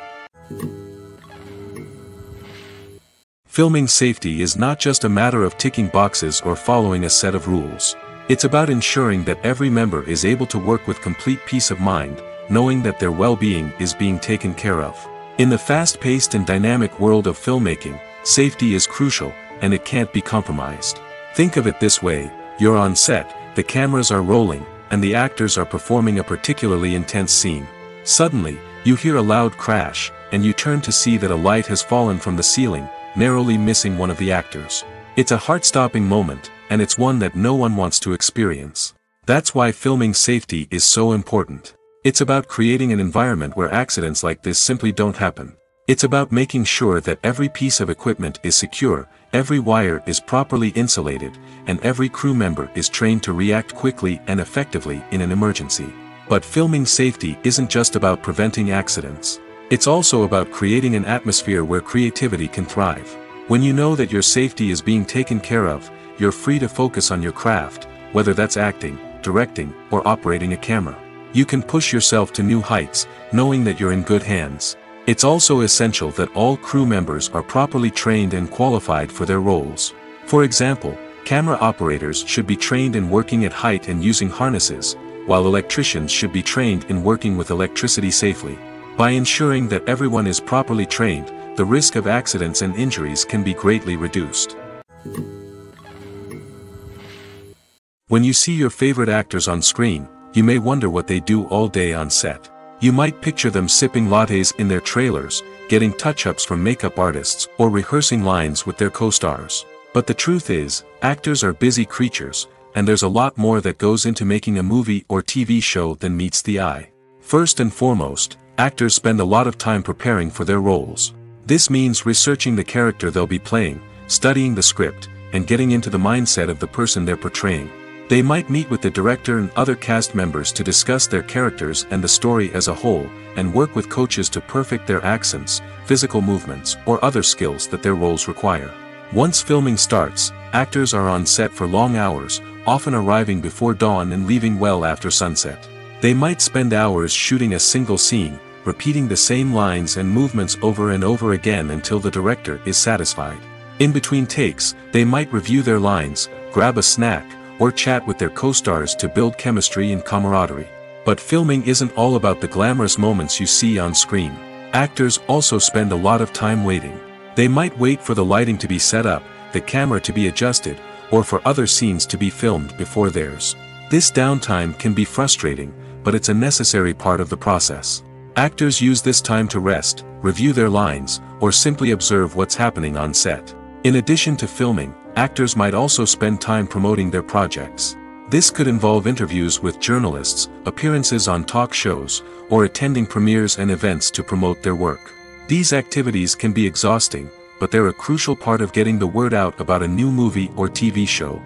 S1: Filming safety is not just a matter of ticking boxes or following a set of rules. It's about ensuring that every member is able to work with complete peace of mind, knowing that their well-being is being taken care of. In the fast-paced and dynamic world of filmmaking, safety is crucial, and it can't be compromised. Think of it this way: you're on set, the cameras are rolling, and the actors are performing a particularly intense scene. Suddenly, you hear a loud crash, and you turn to see that a light has fallen from the ceiling, narrowly missing one of the actors. It's a heart-stopping moment, and it's one that no one wants to experience. That's why filming safety is so important. It's about creating an environment where accidents like this simply don't happen. It's about making sure that every piece of equipment is secure, every wire is properly insulated, and every crew member is trained to react quickly and effectively in an emergency. But filming safety isn't just about preventing accidents. It's also about creating an atmosphere where creativity can thrive. When you know that your safety is being taken care of, you're free to focus on your craft, whether that's acting, directing, or operating a camera. You can push yourself to new heights, knowing that you're in good hands. It's also essential that all crew members are properly trained and qualified for their roles. For example, camera operators should be trained in working at height and using harnesses, while electricians should be trained in working with electricity safely. By ensuring that everyone is properly trained, the risk of accidents and injuries can be greatly reduced. When you see your favorite actors on screen, you may wonder what they do all day on set. You might picture them sipping lattes in their trailers, getting touch-ups from makeup artists, or rehearsing lines with their co-stars. But the truth is, actors are busy creatures, and there's a lot more that goes into making a movie or TV show than meets the eye. First and foremost, actors spend a lot of time preparing for their roles. This means researching the character they'll be playing, studying the script, and getting into the mindset of the person they're portraying. They might meet with the director and other cast members to discuss their characters and the story as a whole, and work with coaches to perfect their accents, physical movements, or other skills that their roles require. Once filming starts, actors are on set for long hours, often arriving before dawn and leaving well after sunset. They might spend hours shooting a single scene, repeating the same lines and movements over and over again until the director is satisfied. In between takes, they might review their lines, grab a snack, or chat with their co-stars to build chemistry and camaraderie. But filming isn't all about the glamorous moments you see on screen. Actors also spend a lot of time waiting. They might wait for the lighting to be set up, the camera to be adjusted, or for other scenes to be filmed before theirs. This downtime can be frustrating, but it's a necessary part of the process. Actors use this time to rest, review their lines, or simply observe what's happening on set. In addition to filming, actors might also spend time promoting their projects. This could involve interviews with journalists, appearances on talk shows, or attending premieres and events to promote their work. These activities can be exhausting, but they're a crucial part of getting the word out about a new movie or TV show.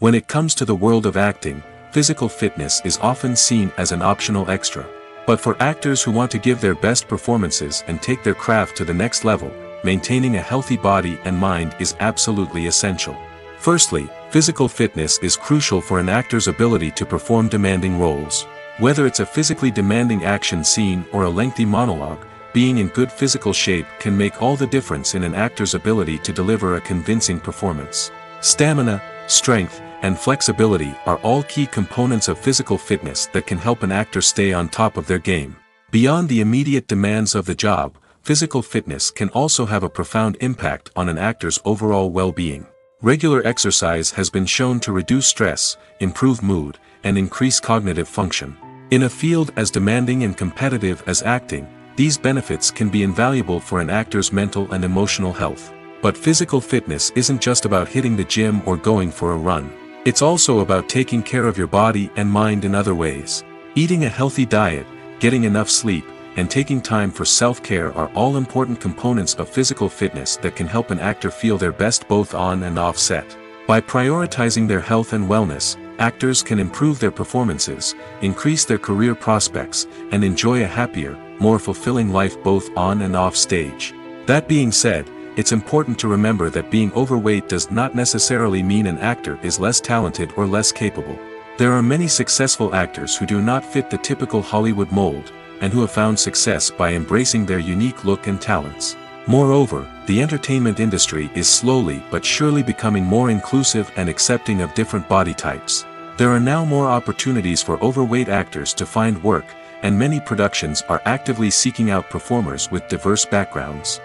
S1: When it comes to the world of acting, physical fitness is often seen as an optional extra. But for actors who want to give their best performances and take their craft to the next level, maintaining a healthy body and mind is absolutely essential. Firstly, physical fitness is crucial for an actor's ability to perform demanding roles. Whether it's a physically demanding action scene or a lengthy monologue, being in good physical shape can make all the difference in an actor's ability to deliver a convincing performance. Stamina, strength, and flexibility are all key components of physical fitness that can help an actor stay on top of their game. Beyond the immediate demands of the job, physical fitness can also have a profound impact on an actor's overall well-being. Regular exercise has been shown to reduce stress, improve mood, and increase cognitive function. In a field as demanding and competitive as acting, these benefits can be invaluable for an actor's mental and emotional health. But physical fitness isn't just about hitting the gym or going for a run. It's also about taking care of your body and mind in other ways. Eating a healthy diet, getting enough sleep, and taking time for self-care are all important components of physical fitness that can help an actor feel their best both on and off set. By prioritizing their health and wellness, actors can improve their performances, increase their career prospects, and enjoy a happier, more fulfilling life both on and off stage. That being said, it's important to remember that being overweight does not necessarily mean an actor is less talented or less capable. There are many successful actors who do not fit the typical Hollywood mold, and who have found success by embracing their unique look and talents. Moreover, the entertainment industry is slowly but surely becoming more inclusive and accepting of different body types. There are now more opportunities for overweight actors to find work, and many productions are actively seeking out performers with diverse backgrounds.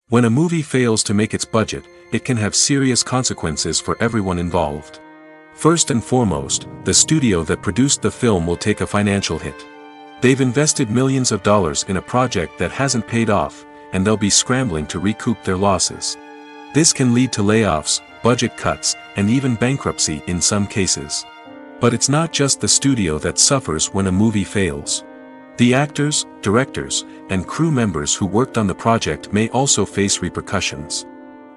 S1: When a movie fails to make its budget, it can have serious consequences for everyone involved. First and foremost, the studio that produced the film will take a financial hit. They've invested millions of dollars in a project that hasn't paid off, and they'll be scrambling to recoup their losses. This can lead to layoffs, budget cuts, and even bankruptcy in some cases. But it's not just the studio that suffers when a movie fails. The actors, directors, and crew members who worked on the project may also face repercussions.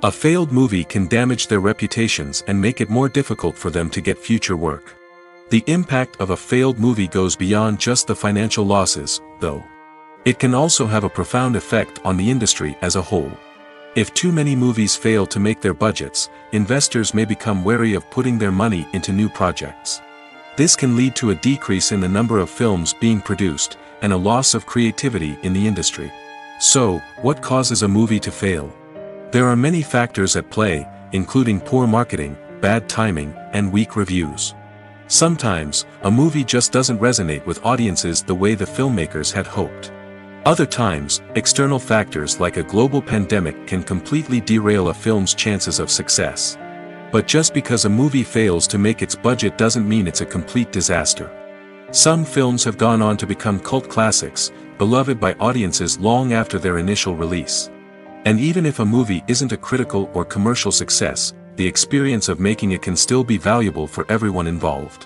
S1: A failed movie can damage their reputations and make it more difficult for them to get future work. The impact of a failed movie goes beyond just the financial losses, though. It can also have a profound effect on the industry as a whole. If too many movies fail to make their budgets, investors may become wary of putting their money into new projects. This can lead to a decrease in the number of films being produced, and a loss of creativity in the industry. So, what causes a movie to fail? There are many factors at play, including poor marketing, bad timing, and weak reviews. Sometimes, a movie just doesn't resonate with audiences the way the filmmakers had hoped. Other times, external factors like a global pandemic can completely derail a film's chances of success. But just because a movie fails to make its budget doesn't mean it's a complete disaster. Some films have gone on to become cult classics, beloved by audiences long after their initial release. And even if a movie isn't a critical or commercial success, the experience of making it can still be valuable for everyone involved.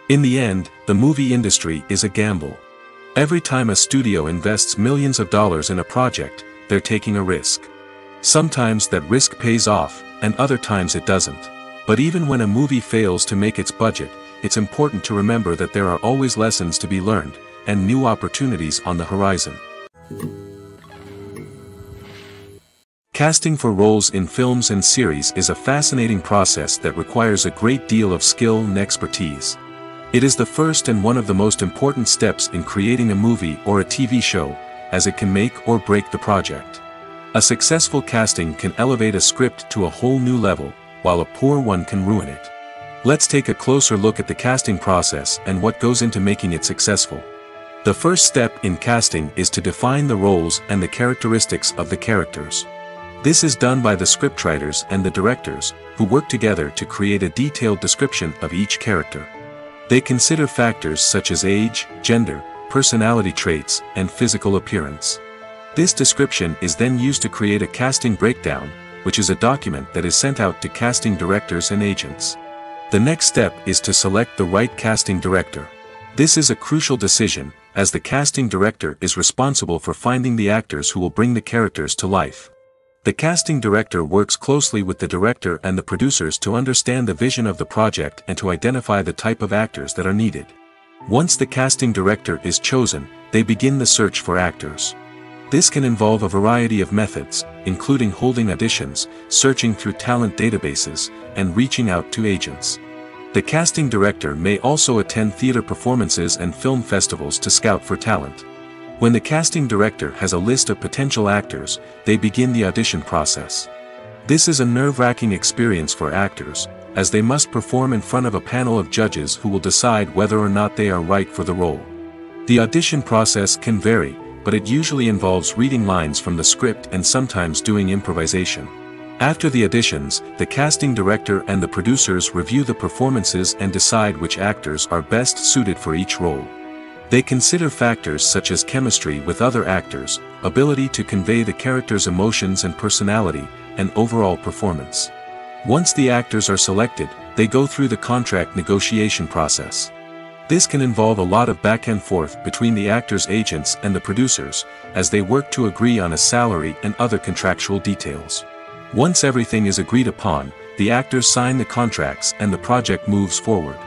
S1: In the end, the movie industry is a gamble. Every time a studio invests millions of dollars in a project, they're taking a risk. Sometimes that risk pays off, and other times it doesn't. But even when a movie fails to make its budget, it's important to remember that there are always lessons to be learned, and new opportunities on the horizon. Casting for roles in films and series is a fascinating process that requires a great deal of skill and expertise. It is the first and one of the most important steps in creating a movie or a TV show, as it can make or break the project. A successful casting can elevate a script to a whole new level, while a poor one can ruin it. Let's take a closer look at the casting process and what goes into making it successful. The first step in casting is to define the roles and the characteristics of the characters. This is done by the scriptwriters and the directors, who work together to create a detailed description of each character. They consider factors such as age, gender, personality traits, and physical appearance. This description is then used to create a casting breakdown, which is a document that is sent out to casting directors and agents. The next step is to select the right casting director. This is a crucial decision, as the casting director is responsible for finding the actors who will bring the characters to life. The casting director works closely with the director and the producers to understand the vision of the project and to identify the type of actors that are needed. Once the casting director is chosen, they begin the search for actors. This can involve a variety of methods, including holding auditions, searching through talent databases, and reaching out to agents. The casting director may also attend theater performances and film festivals to scout for talent. When the casting director has a list of potential actors, they begin the audition process. This is a nerve-wracking experience for actors, as they must perform in front of a panel of judges who will decide whether or not they are right for the role. The audition process can vary, but it usually involves reading lines from the script and sometimes doing improvisation. After the auditions, the casting director and the producers review the performances and decide which actors are best suited for each role. They consider factors such as chemistry with other actors, ability to convey the character's emotions and personality, and overall performance. Once the actors are selected, they go through the contract negotiation process. This can involve a lot of back and forth between the actors' agents and the producers, as they work to agree on a salary and other contractual details. Once everything is agreed upon, the actors sign the contracts and the project moves forward.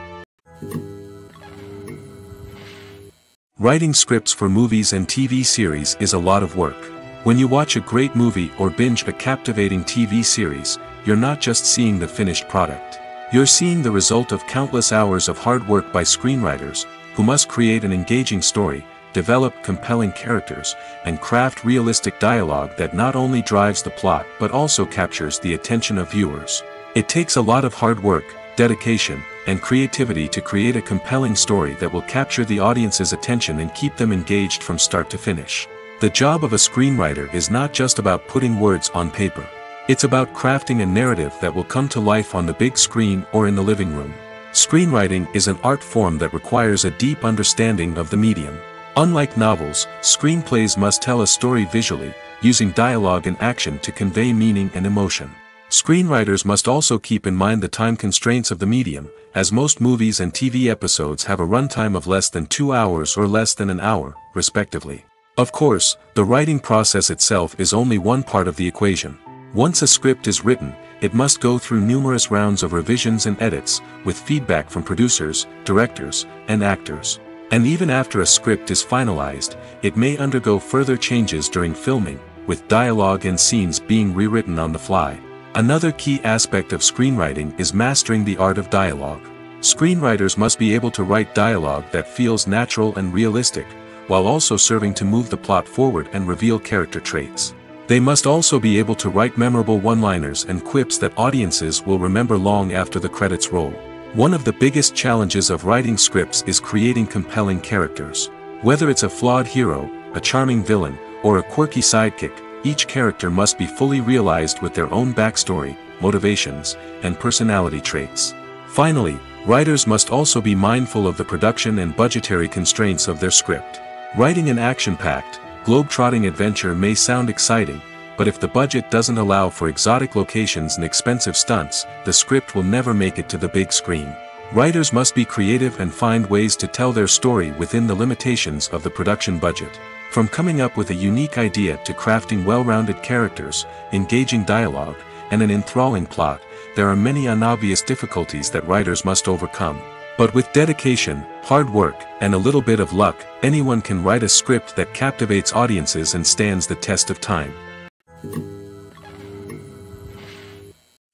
S1: Writing scripts for movies and TV series is a lot of work. When you watch a great movie or binge a captivating TV series, you're not just seeing the finished product. You're seeing the result of countless hours of hard work by screenwriters, who must create an engaging story, develop compelling characters, and craft realistic dialogue that not only drives the plot but also captures the attention of viewers. It takes a lot of hard work, dedication, and creativity to create a compelling story that will capture the audience's attention and keep them engaged from start to finish. The job of a screenwriter is not just about putting words on paper. It's about crafting a narrative that will come to life on the big screen or in the living room. Screenwriting is an art form that requires a deep understanding of the medium. Unlike novels, screenplays must tell a story visually, using dialogue and action to convey meaning and emotion. Screenwriters must also keep in mind the time constraints of the medium, as most movies and TV episodes have a runtime of less than 2 hours or less than an hour, respectively. Of course, the writing process itself is only one part of the equation. Once a script is written, it must go through numerous rounds of revisions and edits, with feedback from producers, directors, and actors. And even after a script is finalized, it may undergo further changes during filming, with dialogue and scenes being rewritten on the fly. Another key aspect of screenwriting is mastering the art of dialogue. Screenwriters must be able to write dialogue that feels natural and realistic, while also serving to move the plot forward and reveal character traits. They must also be able to write memorable one-liners and quips that audiences will remember long after the credits roll. One of the biggest challenges of writing scripts is creating compelling characters. Whether it's a flawed hero, a charming villain, or a quirky sidekick, each character must be fully realized with their own backstory, motivations, and personality traits. Finally, writers must also be mindful of the production and budgetary constraints of their script. Writing an action-packed, globe-trotting adventure may sound exciting, but if the budget doesn't allow for exotic locations and expensive stunts, the script will never make it to the big screen. Writers must be creative and find ways to tell their story within the limitations of the production budget. From coming up with a unique idea to crafting well-rounded characters, engaging dialogue, and an enthralling plot, there are many unobvious difficulties that writers must overcome. But with dedication, hard work, and a little bit of luck, anyone can write a script that captivates audiences and stands the test of time.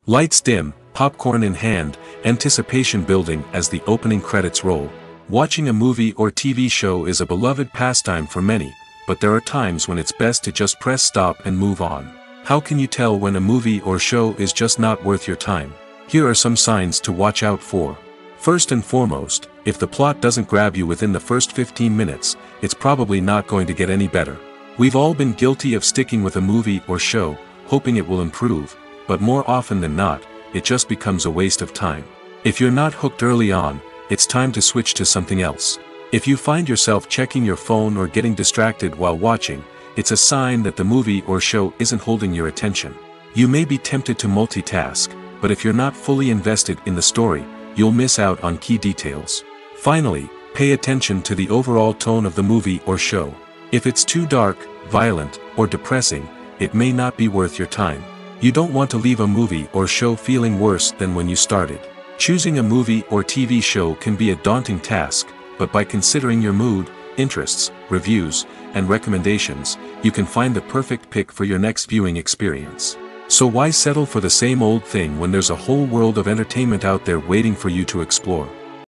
S1: Lights dim, popcorn in hand, anticipation building as the opening credits roll. Watching a movie or TV show is a beloved pastime for many, but there are times when it's best to just press stop and move on. How can you tell when a movie or show is just not worth your time? Here are some signs to watch out for. First and foremost, if the plot doesn't grab you within the first 15 minutes, it's probably not going to get any better. We've all been guilty of sticking with a movie or show, hoping it will improve, but more often than not, it just becomes a waste of time. If you're not hooked early on, it's time to switch to something else. If you find yourself checking your phone or getting distracted while watching, it's a sign that the movie or show isn't holding your attention. You may be tempted to multitask, but if you're not fully invested in the story, you'll miss out on key details. Finally, pay attention to the overall tone of the movie or show. If it's too dark, violent, or depressing, it may not be worth your time. You don't want to leave a movie or show feeling worse than when you started. Choosing a movie or TV show can be a daunting task, but by considering your mood, interests, reviews, and recommendations, you can find the perfect pick for your next viewing experience. So why settle for the same old thing when there's a whole world of entertainment out there waiting for you to explore?